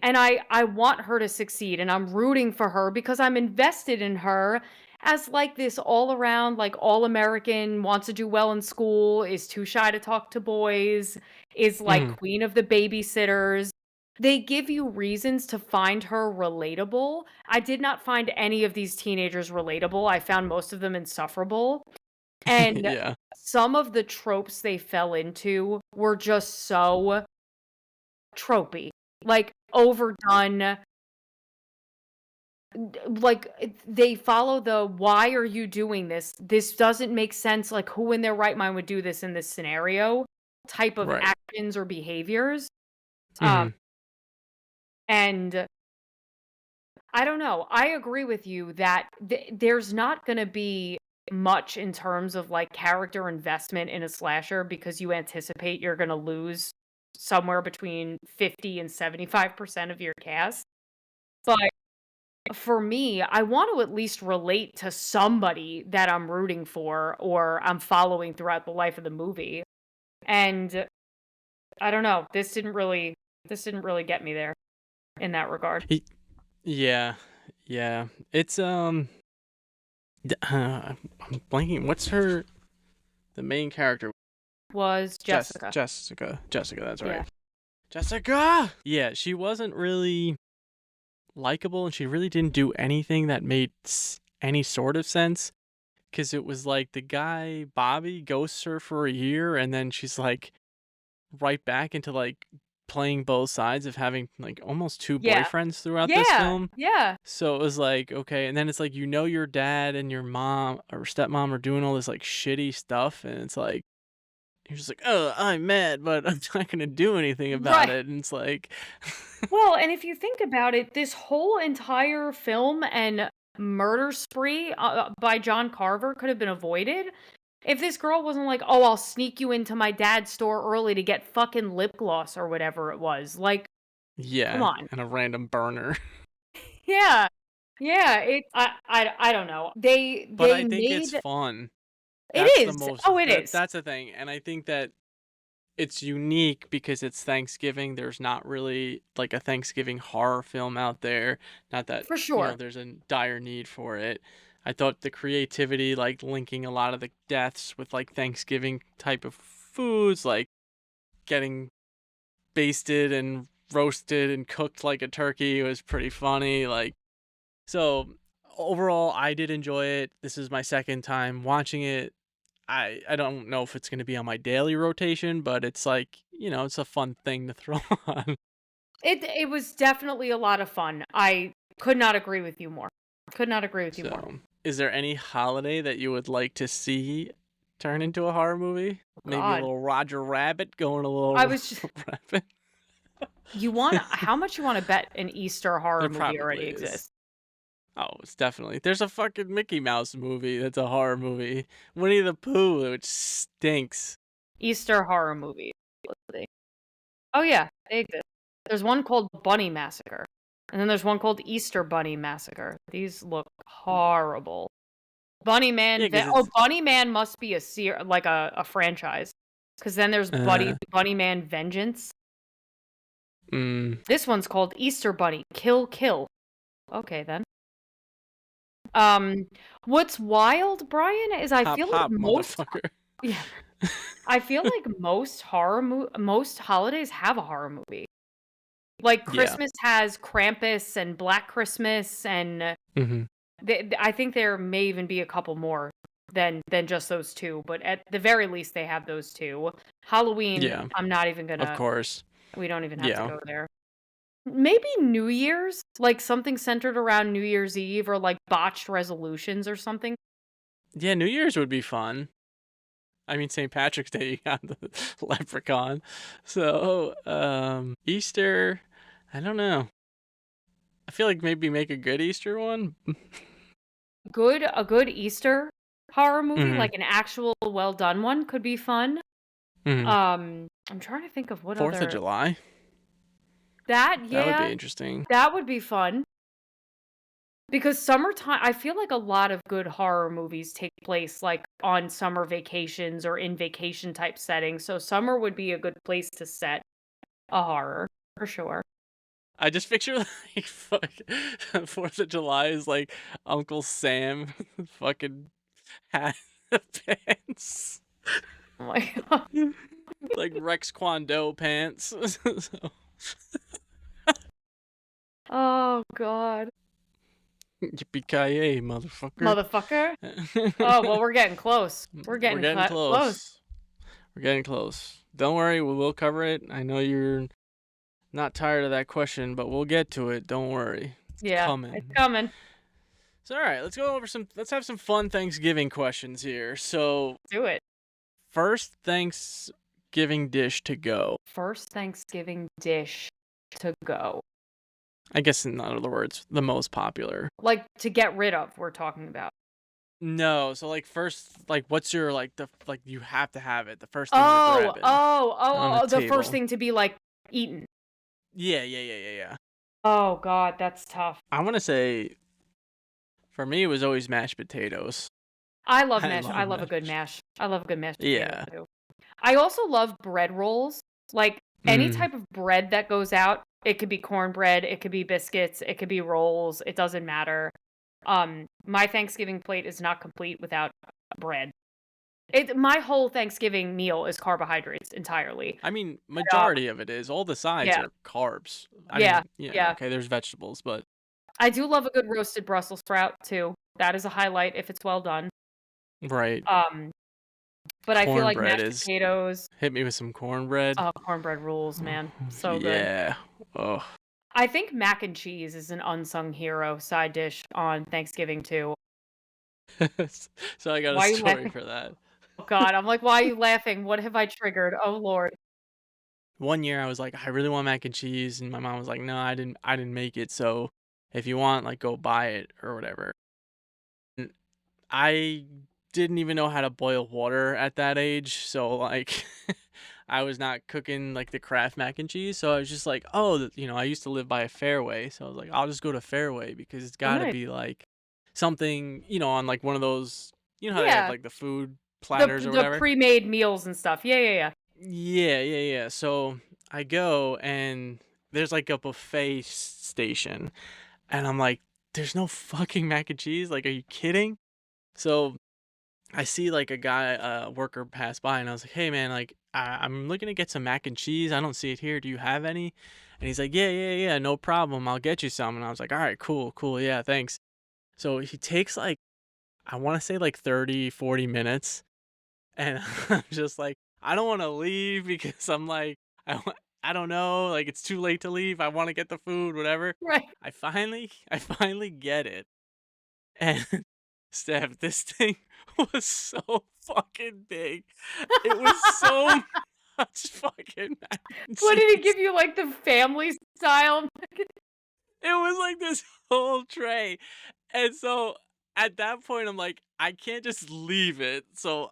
And I want her to succeed and I'm rooting for her because I'm invested in her as like this all around like all American, wants to do well in school, is too shy to talk to boys, is like Mhm. queen of the babysitters. They give you reasons to find her relatable. I did not find any of these teenagers relatable. I found most of them insufferable. And Yeah. some of the tropes they fell into were just so tropey, like overdone. They follow the "why are you doing this? This doesn't make sense." Like, who in their right mind would do this in this scenario? Type of Right. actions or behaviors. Um, Mhm. and I don't know. I agree with you that there's not going to be much in terms of like character investment in a slasher because you anticipate you're going to lose somewhere between 50 and 75% of your cast. But for me, I want to at least relate to somebody that I'm rooting for or I'm following throughout the life of the movie. And I don't know, this didn't really get me there in that regard. Y Yeah. Yeah. It's I'm blanking. What's the main character? Was Jessica. Jessica. That's Yeah. right. Jessica! Yeah, she wasn't really likable, and she really didn't do anything that made any sort of sense. Because it was like the guy, Bobby, ghosts her for a year, and then she's like right back into like playing both sides of having like almost two Yeah. boyfriends throughout this Yeah. film. Yeah. So it was like, okay, and then it's like, your dad and your mom or stepmom are doing all this like shitty stuff, and it's like, you're just like, oh, I'm mad, but I'm not gonna do anything about Right. it. And it's like, Well, and if you think about it, this whole entire film and murder spree by John Carver could have been avoided if this girl wasn't like, "Oh, I'll sneak you into my dad's store early to get fucking lip gloss or whatever it was." Like, come yeah, on. and a random burner. Yeah. Yeah, I don't know. But They I think it's made fun. it That's the is. most, Oh, it is. that's the thing. And I think that it's unique because it's Thanksgiving. There's not really like a Thanksgiving horror film out there. Not that, For sure. there's a dire need for it. I thought the creativity, like linking a lot of the deaths with like Thanksgiving type of foods, like getting basted and roasted and cooked like a turkey, was pretty funny. Like, so overall, I did enjoy it. This is my second time watching it. I don't know if it's going to be on my daily rotation, but it's like, it's a fun thing to throw on. It was definitely a lot of fun. I could not agree with you more. Could not agree with you more. So, is there any holiday that you would like to see turn into a horror movie? Maybe a God. little Roger Rabbit going a little I was just Rabbit. how much you want to bet an Easter horror There movie probably already is. exists? Oh, it's definitely. There's a fucking Mickey Mouse movie that's a horror movie. Winnie the Pooh, which stinks. Easter horror movie. Let's see. Oh yeah, they exist. There's one called Bunny Massacre. And then there's one called Easter Bunny Massacre. These look horrible. Bunny Man. Yeah, 'cause Bunny Man must be a franchise. Because then there's Bunny Man Vengeance. This one's called Easter Bunny Kill Kill. Okay then. What's wild, Brian, is I feel like most motherfucker. yeah, I feel like most most holidays have a horror movie. Like Christmas has Krampus and Black Christmas, and I think there may even be a couple more than just those two. But at the very least, they have those two. Halloween, I'm not even gonna. Of course, we don't even have to go there. Maybe New Year's, like something centered around New Year's Eve or like botched resolutions or something. Yeah, New Year's would be fun. I mean, St. Patrick's Day, you got the leprechaun. So, Easter, I don't know. I feel like maybe make a good Easter one. A good Easter horror movie, like an actual well done one, could be fun. I'm trying to think of what 4th of July. That would be interesting. That would be fun. Because summertime, I feel like a lot of good horror movies take place like on summer vacations or in vacation type settings. So summer would be a good place to set a horror for sure. I just picture like 4th of July is like Uncle Sam fucking hat pants. Oh my god. Like Rex Kwon Do pants. Oh god. Yippee-ki-yay, motherfucker. Oh, well, we're getting close. We're getting close. We're getting close. Don't worry, we will cover it. I know you're not tired of that question, but we'll get to it. Don't worry. It's coming. So, all right, let's have some fun Thanksgiving questions here. So, do it. First Thanksgiving dish to go. First Thanksgiving dish to go. I guess in other words, the most popular. Like to get rid of, we're talking about. No, so like first, like what's your you have to have it. The first thing you're grabbing. The first thing to be like eaten. Yeah. Oh god, that's tough. I want to say, for me, it was always mashed potatoes. I love mash. I love a good mash. I love a good mashed potato too. I also love bread rolls. Like any type of bread that goes out. It could be cornbread, it could be biscuits, it could be rolls, it doesn't matter. My Thanksgiving plate is not complete without bread. My whole Thanksgiving meal is carbohydrates entirely. I mean, Um, majority of it is. All the sides yeah, are carbs. I yeah, mean, yeah, yeah. okay, there's vegetables, but I do love a good roasted Brussels sprout too. That is a highlight if it's well done. right. Um, but I feel like Cornbread mashed is potatoes, hit me with some cornbread. oh, cornbread rules, man. So good. Yeah. Oh. I think mac and cheese is an unsung hero side dish on Thanksgiving too. So I got a Why are you story laughing? for that. Oh God, I'm like, why are you laughing? What have I triggered? Oh Lord. One year I was like, I really want mac and cheese, and my mom was like, no, I didn't make it. So if you want, like, go buy it or whatever. And I didn't even know how to boil water at that age, so like I was not cooking like the Kraft mac and cheese. So I was just like, oh, I used to live by a Fairway, so I was like, I'll just go to Fairway because it's Oh got to nice. be like something, on like one of those, how they have Yeah. like the food The platters or the whatever. pre-made meals and stuff. Yeah, yeah, yeah. Yeah, yeah, yeah. So I go and there's like a buffet station, and I'm like, there's no fucking mac and cheese. Like, are you kidding? So I see like a guy, worker pass by, and I was like, hey man, like, I'm looking to get some mac and cheese. I don't see it here. Do you have any? And he's like, yeah, yeah, yeah, no problem. I'll get you some. And I was like, all right, cool, cool. Yeah, thanks. So he takes like, I want to say like 30, 40 minutes. And I'm just like, I don't want to leave because I'm like, I don't know, like it's too late to leave. I want to get the food, whatever. Right. I finally get it. And Steph, this thing was so fucking big. It was so much fucking mac and What did he cheese. give you, like, the family style? It was like this whole tray. And so at that point, I'm like, I can't just leave it. So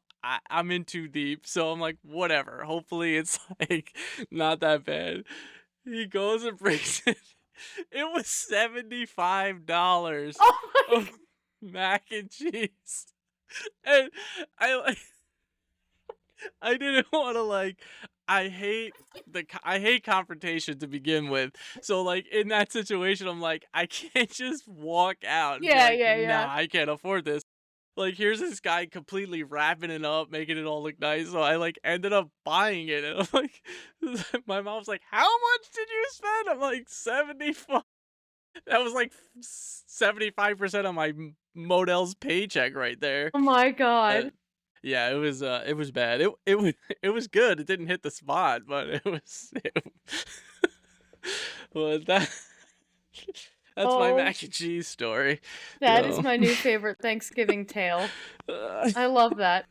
I'm in too deep. So I'm like, whatever. Hopefully it's like not that bad. He goes and brings it. It was $75 Oh my of mac and cheese. And I like I didn't want to like I hate confrontation to begin with. So like in that situation I'm like I can't just walk out and be Yeah, like, yeah, "Nah, yeah. I can't afford this." Like here's this guy completely wrapping it up, making it all look nice. So I like ended up buying it and I'm like my mom's like, "How much did you spend?" I'm like, 75. That was like 75% of my Modell's paycheck right there. Oh my Uh, god. yeah, it was bad. It was it was good. It didn't hit the spot, but well, that's my Oh, mac and cheese story. that is So, my new favorite Thanksgiving tale. I love that.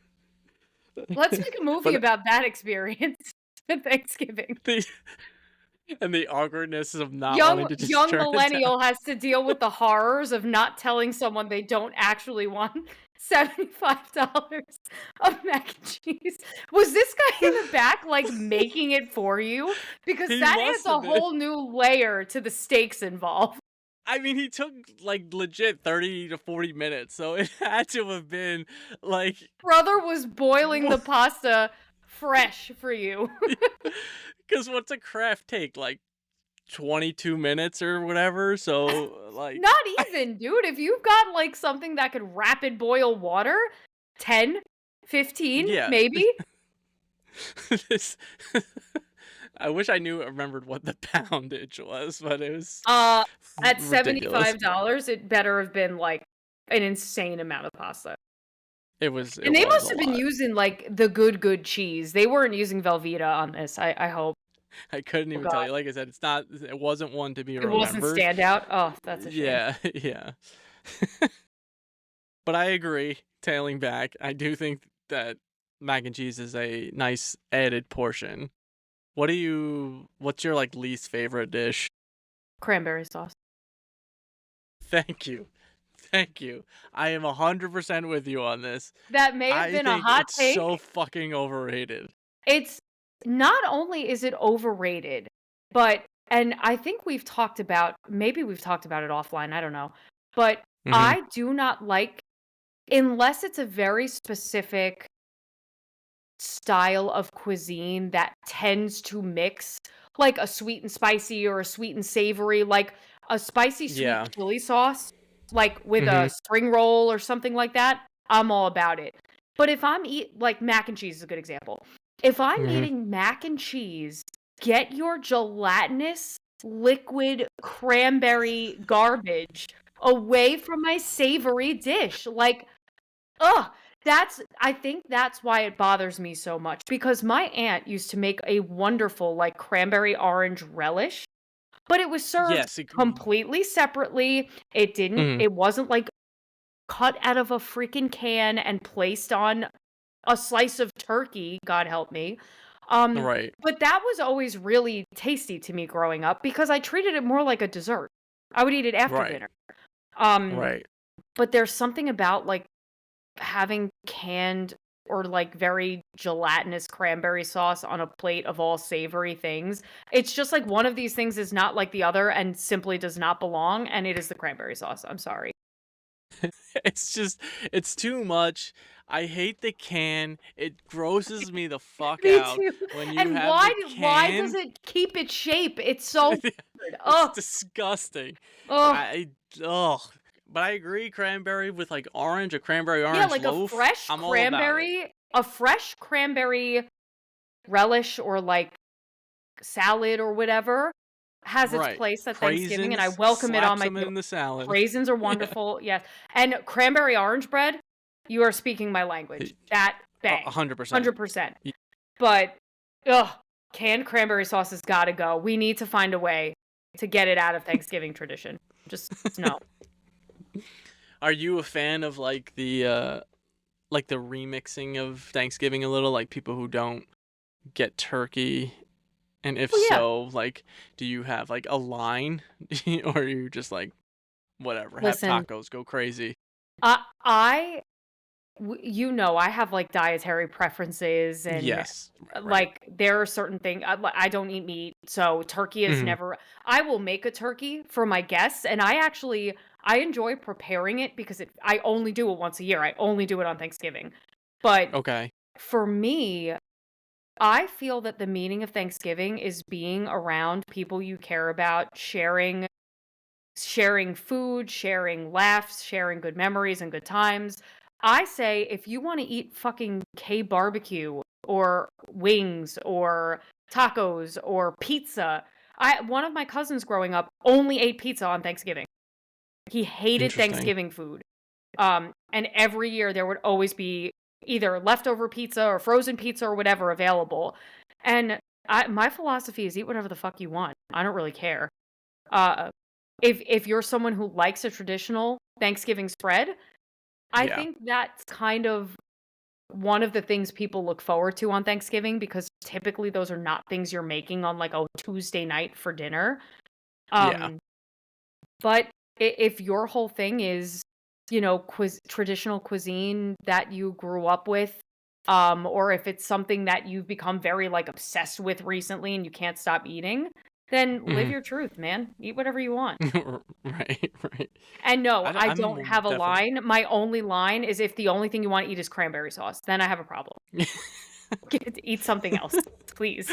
Let's make a movie but about that experience at Thanksgiving. the and the awkwardness of not Young wanting to just young turn it down. millennial has to deal with the horrors of not telling someone they don't actually want $75 of mac and cheese. Was this guy in the back, like, making it for you? Because He that adds must a have been. whole new layer to the stakes involved. I mean, he took like legit 30 to 40 minutes, so it had to have been like Brother was boiling the pasta fresh for you. because what's a craft take? Like 22 minutes or whatever. So like Not even, dude. If you've got, like, something that could rapid boil water, 10, 15, yeah. maybe? This I wish I remembered what the poundage was, but it was Uh, at ridiculous. $75, it better have been, like, an insane amount of pasta. It And they was a must have been lot. using, like, the good cheese. They weren't using Velveeta on this, I hope. I couldn't Oh even tell god. you. Like I said, it wasn't one to be It wasn't remembered. standout? Oh, that's a shame. Yeah, yeah. But I agree, tailing back, I do think that mac and cheese is a nice added portion. What's your like least favorite dish? Cranberry sauce. Thank you. Thank you. I am 100% with you on this. That may have I been a think hot it's so take. fucking overrated. It's not only is it overrated, but and I think maybe we've talked about it offline, I don't know. But Mhm. I do not like unless it's a very specific style of cuisine that tends to mix like a sweet and spicy or a sweet and savory, like a spicy sweet Yeah. chili sauce. like with a spring roll or something like that, I'm all about it. But if I'm like mac and cheese is a good example. If I'm eating mac and cheese, get your gelatinous liquid cranberry garbage away from my savory dish. Like, ugh, I think that's why it bothers me so much, because my aunt used to make a wonderful like cranberry orange relish, but it was served Yes. completely separately. It wasn't like cut out of a freaking can and placed on a slice of turkey, God help me. Right. But that was always really tasty to me growing up because I treated it more like a dessert. I would eat it after Right. dinner. Um, Right. but there's something about like having canned or like very gelatinous cranberry sauce on a plate of all savory things. It's just like one of these things is not like the other and simply does not belong, and it is the cranberry sauce. I'm sorry. It's too much. I hate the can. It grosses me the fuck Me out too. when you And have the why does can. it keep its shape? It's so weird. It's Oh, disgusting. oh. I ugh. But I agree, cranberry with like orange, a cranberry Yeah, orange like a loaf. I'm all about it. fresh cranberry relish or like salad or whatever has its Right. place at Thanksgiving, and I Craisins, welcome it slap on my some table. in the salad. Raisins are Yeah. wonderful, yes. And cranberry orange bread, you are speaking my language. That bang, 100%. 100%. But, ugh, canned cranberry sauce has gotta go. We need to find a way to get it out of Thanksgiving tradition. Just no. Are you a fan of like the remixing of Thanksgiving a little, like people who don't get turkey? And if Oh, yeah. so, like, do you have like a line, or are you just like whatever, have Listen, tacos, go crazy? I I have like dietary preferences and Yes, right. like there are certain things I don't eat meat, so turkey is Hmm. never. I will make a turkey for my guests, and I enjoy preparing it because I only do it once a year. I only do it on Thanksgiving. But Okay. for me, I feel that the meaning of Thanksgiving is being around people you care about, sharing food, sharing laughs, sharing good memories and good times. I say if you want to eat fucking K barbecue or wings or tacos or pizza. One of my cousins growing up only ate pizza on Thanksgiving. He hated Interesting. Thanksgiving food. And every year there would always be either leftover pizza or frozen pizza or whatever available. And my philosophy is eat whatever the fuck you want. I don't really care. Uh, if you're someone who likes a traditional Thanksgiving spread, I Yeah. think that's kind of one of the things people look forward to on Thanksgiving because typically those are not things you're making on like a Tuesday night for dinner. Yeah. Um, but if your whole thing is, traditional cuisine that you grew up with, or if it's something that you've become very like obsessed with recently and you can't stop eating, then live Hmm. your truth, man. Eat whatever you want. Right. Right. And no, I don't I'm have a definitely. line. My only line is if the only thing you want to eat is cranberry sauce, then I have a problem. Eat something else, please.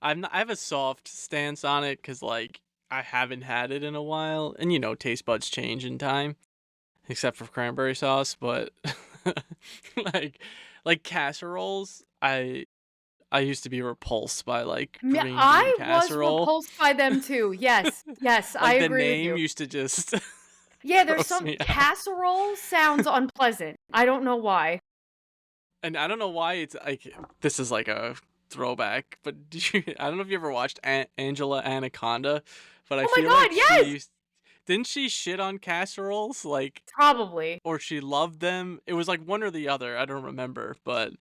I have a soft stance on it because like I haven't had it in a while, and taste buds change in time, except for cranberry sauce. But like like casseroles, I used to be repulsed by like green bean I was casserole. repulsed by them too. Yes, yes, I Like the agree with name you. used to just Yeah, there's gross some me out. casserole sounds unpleasant. I don't know why. And I don't know why it's like this is like a throwback, but I don't know if you ever watched Angela Anaconda, but I Oh my feel like god, yes! didn't she shit on casseroles like, Probably. or she loved them? It was like one or the other. I don't remember, but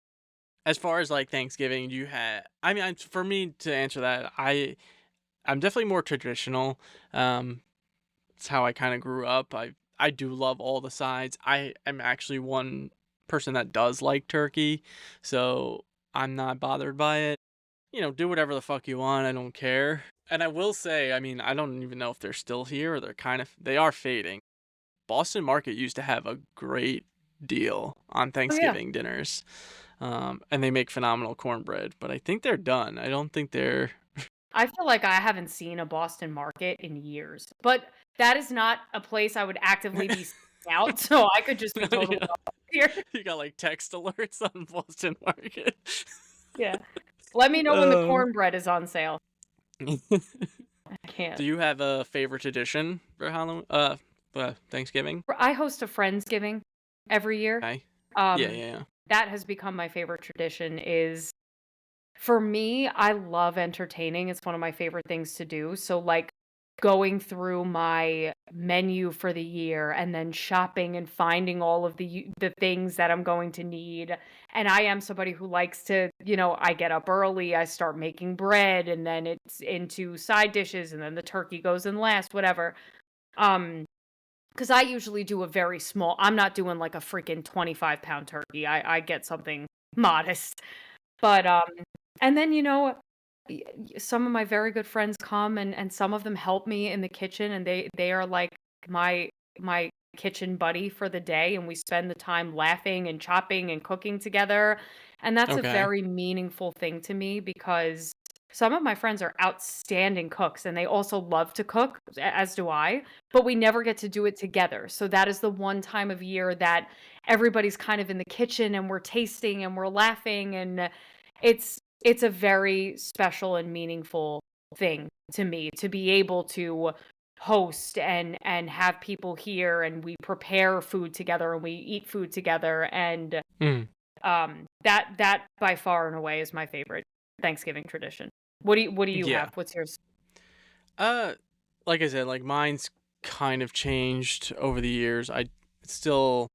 as far as like Thanksgiving, you had. I mean, for me to answer that, I'm definitely more traditional. Um, it's how I kind of grew up. I do love all the sides. I am actually one person that does like turkey, so I'm not bothered by it. Do whatever the fuck you want. I don't care. And I will say, I mean, I don't even know if they're still here or they are fading. Boston Market used to have a great deal on Oh yeah. Thanksgiving dinners. And they make phenomenal cornbread, but I think they're done. I don't think they're I feel like I haven't seen a Boston market in years, but that is not a place I would actively be seeking out, so I could just be totally Yeah. off here. You got like text alerts on Boston Market. Yeah. Let me know when the Uh, cornbread is on sale. I can't. do you have a favorite tradition for Halloween? Thanksgiving? I host a Friendsgiving every year. Okay. Yeah, Um, yeah, that has become my favorite tradition is for me, I love entertaining. It's one of my favorite things to do. So like going through my menu for the year and then shopping and finding all of the things that I'm going to need. And I am somebody who likes to, I get up early, I start making bread and then it's into side dishes and then the turkey goes in last, whatever. Um because I usually do a very small, I'm not doing like a freaking 25-pound turkey. I get something modest. But and then some of my very good friends come and some of them help me in the kitchen and they are like my kitchen buddy for the day and we spend the time laughing and chopping and cooking together. And that's yeah. a Okay. very meaningful thing to me because some of my friends are outstanding cooks and they also love to cook, as do I, but we never get to do it together. So that is the one time of year that everybody's kind of in the kitchen and we're tasting and we're laughing and it's a very special and meaningful thing to me to be able to host and have people here and we prepare food together and we eat food together and Mm. that by far and away is my favorite Thanksgiving tradition. What do you Yeah. have? What's yours? Uh, like I said, like mine's kind of changed over the years. I it's still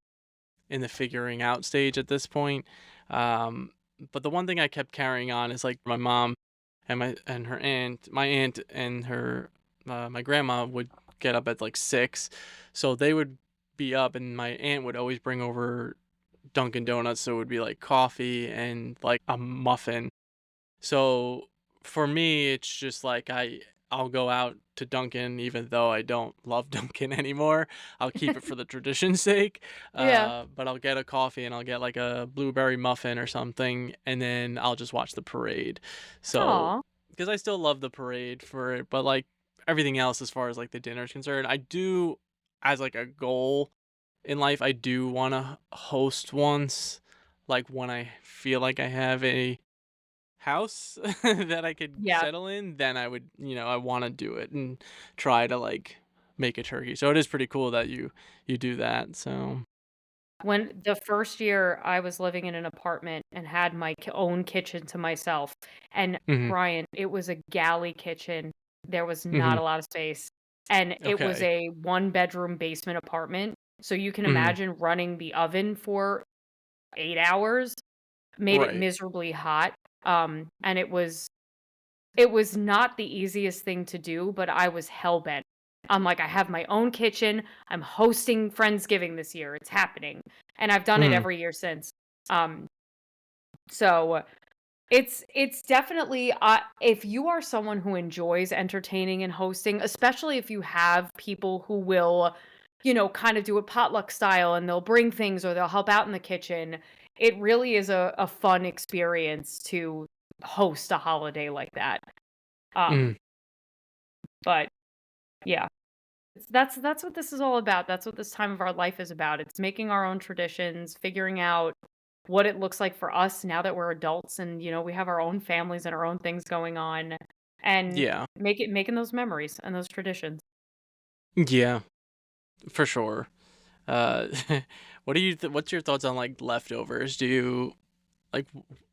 in the figuring out stage at this point. Um, but the one thing I kept carrying on is like my mom and my aunt and her my grandma would get up at like 6, so they would be up, and my aunt would always bring over Dunkin' Donuts, so it would be like coffee and like a muffin. So for me, it's just like I'll go out to Dunkin' even though I don't love Dunkin' anymore. I'll keep it for the tradition's sake. Yeah. But I'll get a coffee and I'll get like a blueberry muffin or something, and then I'll just watch the parade. So Aw. because I still love the parade for it, but like everything else as far as like the dinner is concerned, I do as like a goal in life, I do want to host once, like when I feel like I have a house that I could Yeah. settle in, then I would, I want to do it and try to like make a turkey. So it is pretty cool that you do that. So, When the first year I was living in an apartment and had my own kitchen to myself, and mhm, Brian, it was a galley kitchen. There was not mhm. a lot of space, and it was Okay. a one-bedroom basement apartment. So you can Mhm. imagine running the oven for 8 hours made it Right. miserably hot. And it was not the easiest thing to do, but I was hell bent. I'm like, I have my own kitchen. I'm hosting Friendsgiving this year. It's happening. And I've done it Mhm. every year since. Um, so it's definitely if you are someone who enjoys entertaining and hosting, especially if you have people who will, kind of do a potluck style and they'll bring things or they'll help out in the kitchen, it really is a fun experience to host a holiday like that. Um, Mhm. but yeah, that's what this is all about. That's what this time of our life is about. It's making our own traditions, figuring out what it looks like for us now that we're adults and we have our own families and our own things going on and Yeah. making those memories and those traditions. Yeah, for sure. Uh what's your thoughts on like leftovers? Do you like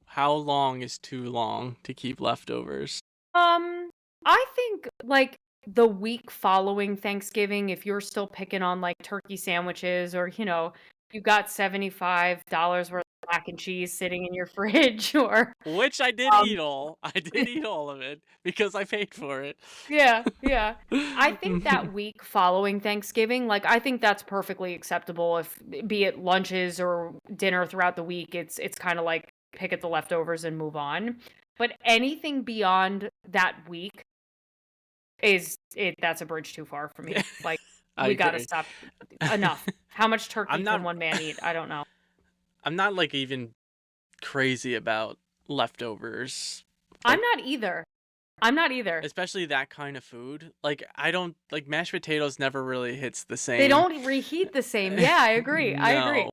how long is too long to keep leftovers? Um, I think like the week following Thanksgiving, if you're still picking on like turkey sandwiches or, you got $75 worth of mac and cheese sitting in your fridge or Which I did um eat all. I did eat all of it because I paid for it. yeah, yeah. I think that week following Thanksgiving, like I think that's perfectly acceptable if be it lunches or dinner throughout the week, it's kind of like pick at the leftovers and move on. But anything beyond that week that's a bridge too far for me. Like I we got to agree. stop. Enough. How much turkey I'm can not one man eat? I don't know. I'm not like even crazy about leftovers. I'm Like not either. I'm not either. especially that kind of food. Like, I don't like mashed potatoes never really hits the They same. don't reheat the same. Yeah, I agree. I agree. No.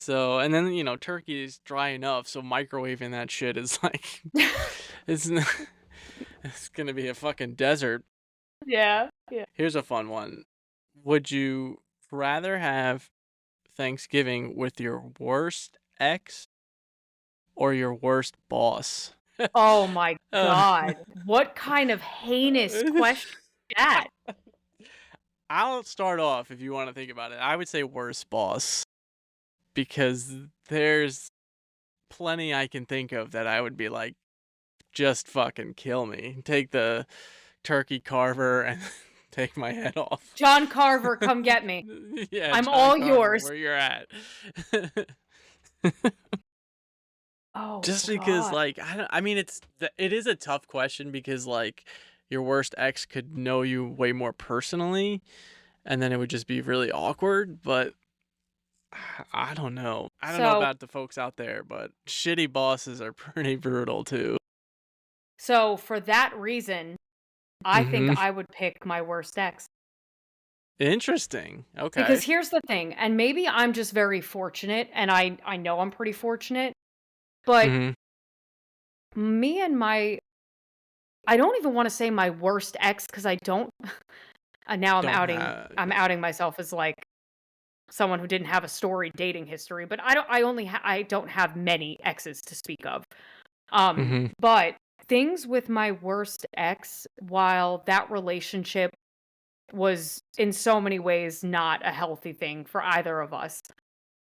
So, and then, turkey is dry enough, so microwaving that shit is like, it's, it's gonna be a fucking desert. Yeah. Yeah. Here's a fun one. Would you rather have Thanksgiving with your worst ex or your worst boss? Oh my Uh, God. What kind of heinous question is that? I'll start off if you want to think about it. I would say worst boss because there's plenty I can think of that I would be like, just fucking kill me. Take the turkey carver and take my head off. John Carver, come get me. Yeah, I'm John all Carver, yours. where you're at. Oh Just because, God. like, I mean, it is a tough question because, like, your worst ex could know you way more personally, and then it would just be really awkward. But I don't know. I don't know So, about the folks out there, but shitty bosses are pretty brutal too. so for that reason, I think Mm-hmm. I would pick my worst ex. Interesting. Because Okay. here's the thing, and maybe I'm just very fortunate, and I know I'm pretty fortunate, but Mm-hmm. me and my I don't even want to say my worst ex because I don't now Don't have. I'm outing myself as like someone who didn't have a storied dating history, but I don't have many exes to speak of. Mm-hmm. But things with my worst ex, while that relationship was in so many ways not a healthy thing for either of us.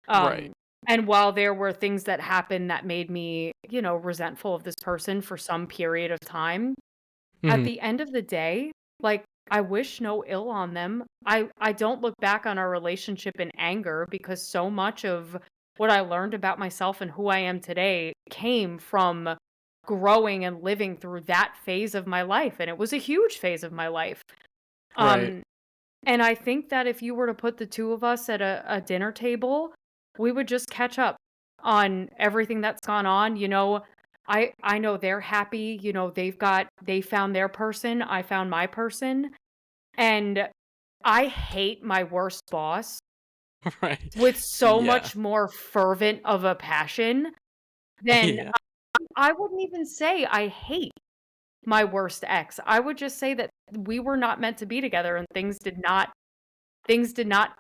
Right. Um, and while there were things that happened that made me, resentful of this person for some period of time, at Mm-hmm. the end of the day, like, I wish no ill on them. I don't look back on our relationship in anger because so much of what I learned about myself and who I am today came from growing and living through that phase of my life, and it was a huge phase of my life. Right. Um, and I think that if you were to put the two of us at a dinner table, we would just catch up on everything that's gone on. I know they're happy, they found their person, I found my person. And I hate my worst boss Right. with so Yeah. much more fervent of a passion than Yeah. I wouldn't even say I hate my worst ex. I would just say that we were not meant to be together and things did not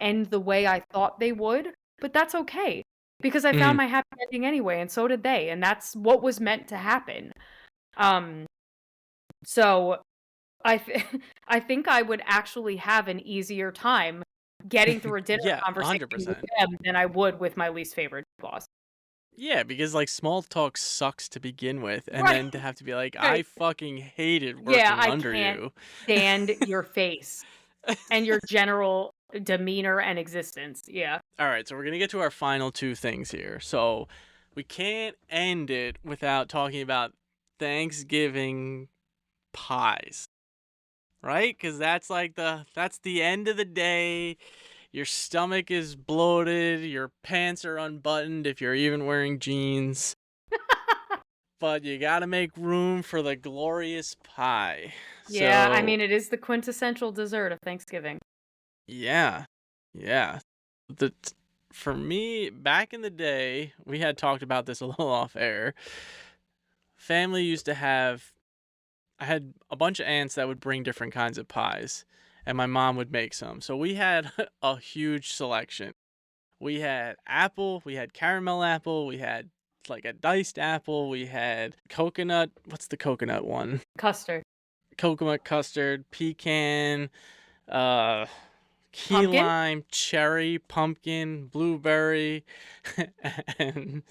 end the way I thought they would, but that's okay because I found Mm. my happy ending anyway, and so did they, and that's what was meant to happen. Um, so I think I would actually have an easier time getting through a dinner Yeah. conversation with 100%. them than I would with my least favorite boss. Yeah, because like small talk sucks to begin with, and Right, then to have to be like, I right. fucking hated Yeah, working I under can't you. stand your face and your general demeanor and existence. Yeah. All right, so we're gonna get to our final two things here. So we can't end it without talking about Thanksgiving pies, right? Because that's the end of the day. Your stomach is bloated. Your pants are unbuttoned if you're even wearing jeans. But you gotta make room for the glorious pie. Yeah, I So mean, it is the quintessential dessert of Thanksgiving. yeah, yeah. The for me, back in the day, we had talked about this a little off air. Family used to have. I had a bunch of aunts that would bring different kinds of pies, and my mom would make some. So we had a huge selection. We had apple, we had caramel apple, we had like a diced apple, we had coconut. What's the coconut one? Custard. Coconut custard, pecan, uh, key Pumpkin? lime, cherry, pumpkin, blueberry, and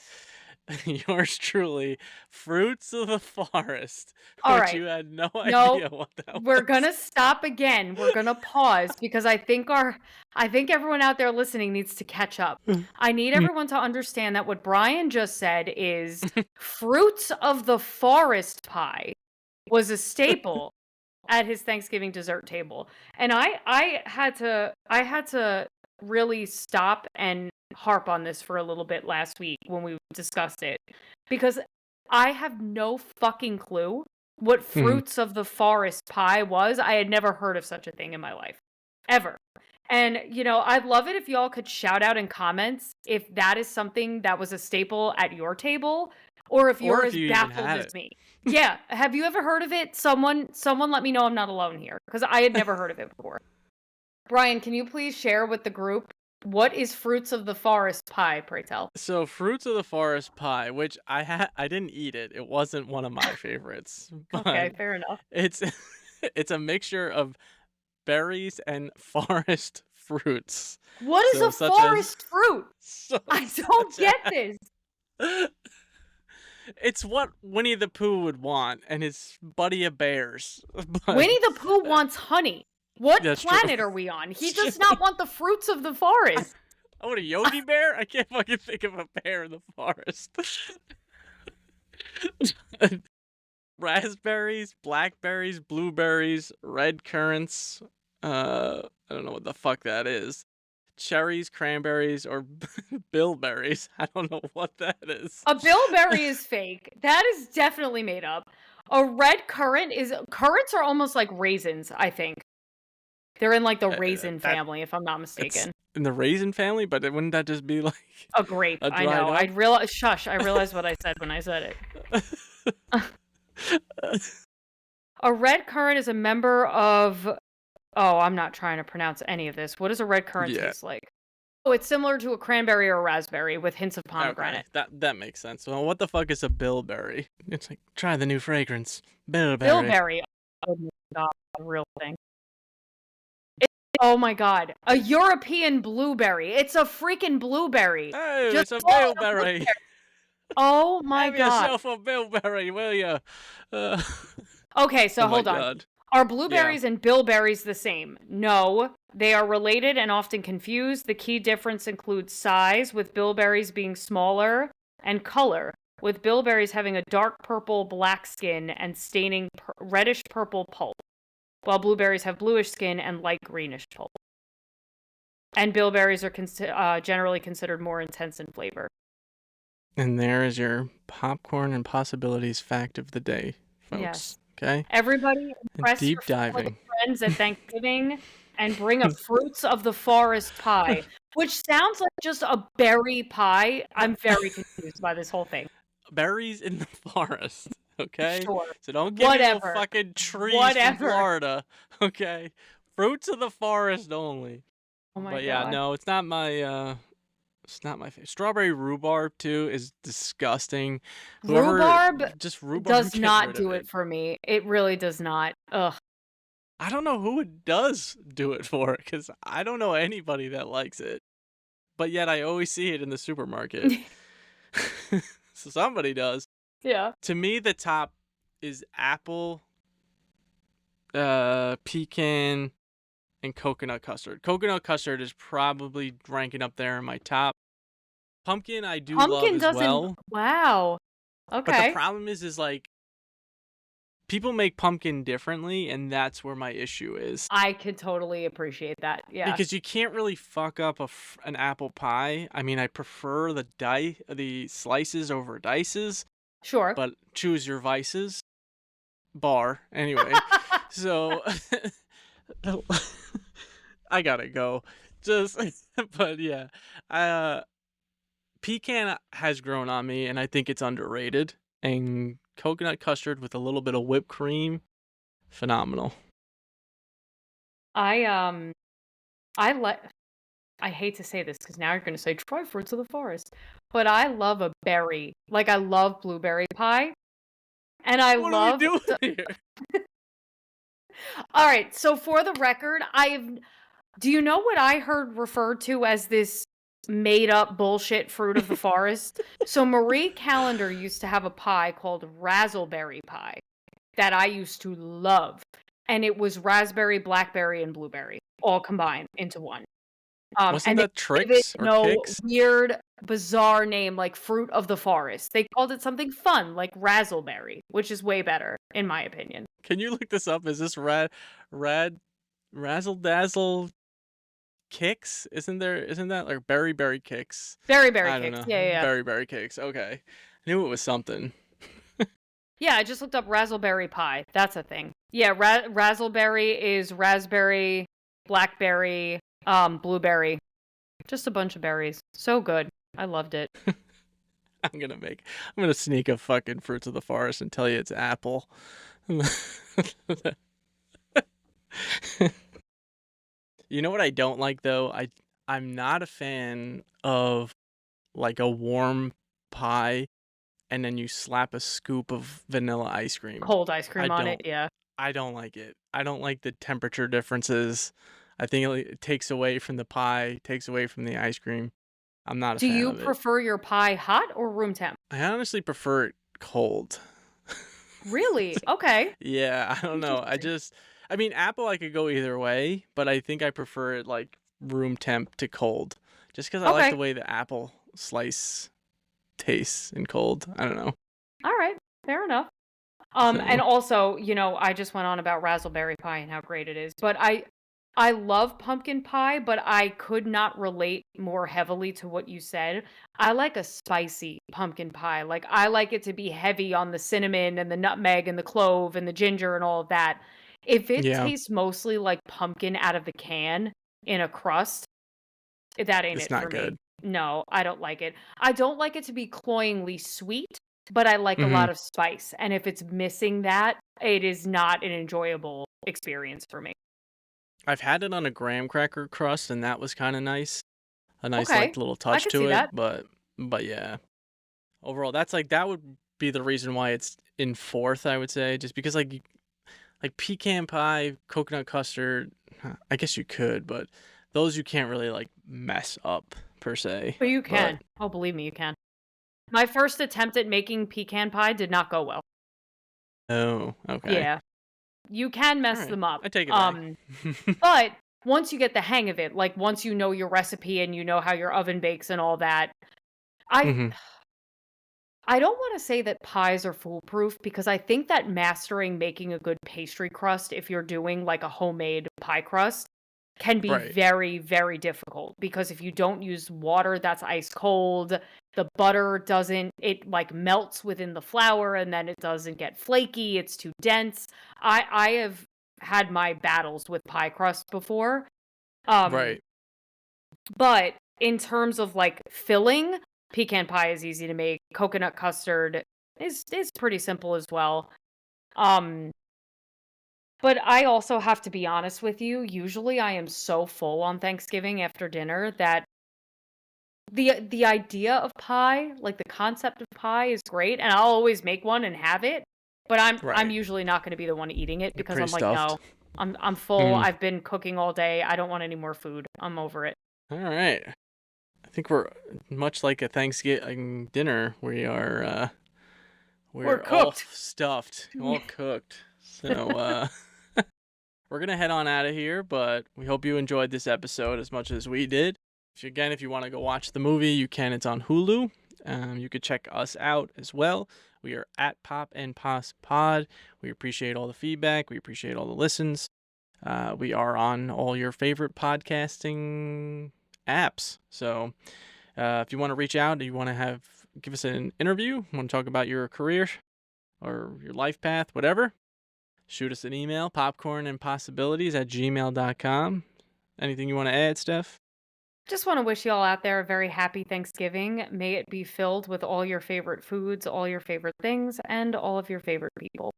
yours truly, fruits of the forest, All which right. you had no No, idea what that we're was. gonna stop again. We're gonna pause because I think everyone out there listening needs to catch up. I need everyone to understand that what Brian just said is fruits of the forest pie was a staple at his Thanksgiving dessert table. And I had to really stop and harp on this for a little bit last week when we discussed it because I have no fucking clue what Mhm. fruits of the forest pie was. I had never heard of such a thing in my life, ever. And, I'd love it if y'all could shout out in comments if that is something that was a staple at your table or if Or you're if as you even baffled had as it. me. Yeah, have you ever heard of it? Someone let me know I'm not alone here because I had never heard of it before. Brian, can you please share with the group what is fruits of the forest pie, pray tell? So fruits of the forest pie, which I didn't eat it. It wasn't one of my favorites, but Okay, fair enough. it's it's a mixture of berries and forest fruits. What is So a such as forest fruit? so I don't such get this. as it's what Winnie the Pooh would want and his buddy of bears. But Winnie the Pooh wants honey. What that's true. planet are we on? He does not want the fruits of the forest. Oh, what, a Yogi Bear? I can't fucking think of a bear in the forest. Raspberries, blackberries, blueberries, red currants. I don't know what the fuck that is. Cherries, cranberries, or bilberries. I don't know what that is. A bilberry is fake. That is definitely made up. A red currants are almost like raisins, I think. They're in like the raisin That family, if I'm not it's mistaken. in the raisin family, but wouldn't that just be like A grape. a I dried know. I up? realize. Shush. I realized what I said when I said it. A red currant is a member of. Oh, I'm not trying to pronounce any of this. What does a red currant Yeah. taste like? Oh, it's similar to a cranberry or a raspberry with hints of Okay, pomegranate. that makes sense. Well, what the fuck is a bilberry? It's like, try the new fragrance, bilberry. Bilberry. Oh my god, a real thing. Oh my god, a European blueberry. It's a freaking blueberry. Oh, Just it's a call it a bilberry. blueberry. Oh my Have god. yourself a bilberry, will ya? Uh, Okay, so oh my hold on. god. Are Yeah. blueberries and bilberries the same? No, they are related and often confused. The key difference includes size, with bilberries being smaller, and color, with bilberries having a dark purple black skin and staining reddish purple pulp, while blueberries have bluish skin and light greenish pulp. And bilberries are generally considered more intense in flavor. And there is your popcorn and possibilities fact of the day, folks. Yes. Okay? Everybody impress Deep your family diving. friends at Thanksgiving and bring a fruits of the forest pie, which sounds like just a berry pie. I'm very confused by this whole thing. Berries in the forest, okay? Sure. So don't give me no Whatever. fucking trees from Whatever. Florida, okay? Fruits of the forest only. Oh my But yeah, god. no, it's not my favorite. Strawberry rhubarb too is disgusting. Rhubarb Just rhubarb, does get not rid do of it for me. It really does not. Ugh. I don't know who it does do it for, because I don't know anybody that likes it. But yet I always see it in the supermarket. So somebody does. Yeah. To me, the top is apple, pecan, and coconut custard. Coconut custard is probably ranking up there in my top. Pumpkin I do love Pumpkin as doesn't. well. Wow. But the Okay. problem is like people make pumpkin differently, and that's where my issue is. I could totally appreciate that. Yeah. Because you can't really fuck up an apple pie. I mean, I prefer the slices over dices, Sure. but choose your vices. Bar anyway. So I gotta go. But yeah, pecan has grown on me, and I think it's underrated. And coconut custard with a little bit of whipped cream, phenomenal. I hate to say this because now you're gonna say try fruits of the forest, but I love a berry. Like I love blueberry pie, and I What are we love. doing here? All right, so for the record, do you know what I heard referred to as this made up bullshit fruit of the forest? So Marie Callender used to have a pie called razzleberry pie that I used to love. And it was raspberry, blackberry, and blueberry all combined into one. Wasn't And they that gave it Tricks or no Kicks? weird, bizarre name like fruit of the forest. They called it something fun like razzleberry, which is way better, in my opinion. Can you look this up? Is this razzle dazzle kicks? Isn't that like berry kicks? Berry I don't kicks. know. Yeah, yeah, yeah. Berry kicks. Okay. I knew it was something. Yeah, I just looked up raspberry pie. That's a thing. Yeah, raspberry is raspberry, blackberry, blueberry. Just a bunch of berries. So good. I loved it. I'm gonna sneak a fucking Fruits of the Forest and tell you it's apple. You know what I don't like though? I'm not a fan of like a warm pie and then you slap a scoop of vanilla ice cream. Cold ice I cream on it, don't yeah. I don't like it. I don't like the temperature differences. I think it takes away from the pie, takes away from the ice cream. I'm not a Do fan you of it. prefer your pie hot or room temp? I honestly prefer it cold. Really? Okay. Yeah, I don't know. Interesting. I mean, apple I could go either way, but I think I prefer it like room temp to cold. Just because I like Okay. the way the apple slice tastes in cold. I don't know. All right. Fair enough. And So, also, I just went on about raspberry pie and how great it is, but I love pumpkin pie, but I could not relate more heavily to what you said. I like a spicy pumpkin pie. Like I like it to be heavy on the cinnamon and the nutmeg and the clove and the ginger and all of that. If it yeah, tastes mostly like pumpkin out of the can in a crust, that ain't it's it for not me. good. No, I don't like it. I don't like it to be cloyingly sweet, but I like a Hmm. lot of spice. And if it's missing that, it is not an enjoyable experience for me. I've had it on a graham cracker crust, and that was kind of nice. A nice Okay. like little I touch could see to it, that. but yeah. Overall, that would be the reason why it's in fourth, I would say, just because like pecan pie, coconut custard, I guess you could, but those you can't really like mess up per se. But you But can. Oh, believe me, you can. My first attempt at making pecan pie did not go well. oh, okay. Yeah. You can All mess right. them up. I take it back. But once you get the hang of it, like once you know your recipe and you know how your oven bakes and all that, I Hmm. I don't want to say that pies are foolproof because I think that mastering making a good pastry crust, if you're doing like a homemade pie crust, can be Right. very, very difficult because if you don't use water that's ice cold, the butter doesn't, it like melts within the flour and then it doesn't get flaky, it's too dense. I have had my battles with pie crust before. Um, Right. but in terms of like filling, pecan pie is easy to make. Coconut custard is pretty simple as well. Um, but I also have to be honest with you. Usually I am so full on Thanksgiving after dinner that the idea of pie, like the concept of pie is great and I'll always make one and have it, but I'm Right. usually not going to be the one eating it You're because pretty I'm like, stuffed. no. I'm full. Hmm. I've been cooking all day. I don't want any more food. I'm over it. All right. I think we're much like a Thanksgiving dinner. We're We're all cooked. stuffed, all cooked. So we're gonna head on out of here, but we hope you enjoyed this episode as much as we did. If you want to go watch the movie, you can. It's on Hulu. You could check us out as well. We are at Pop and Pos Pod. We appreciate all the feedback. We appreciate all the listens. We are on all your favorite podcasting apps. So if you want to reach out, you want to give us an interview, want to talk about your career or your life path, whatever, shoot us an email, popcornandpossibilities@gmail.com. Anything you want to add, Steph? Just want to wish you all out there a very happy Thanksgiving. May it be filled with all your favorite foods, all your favorite things, and all of your favorite people.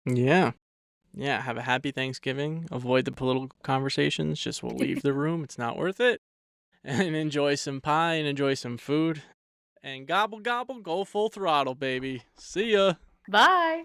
Yeah. Yeah. Have a happy Thanksgiving. Avoid the political conversations. Just will leave the room. It's not worth it. And enjoy some pie and enjoy some food. And gobble, gobble, go full throttle, baby. See ya. Bye.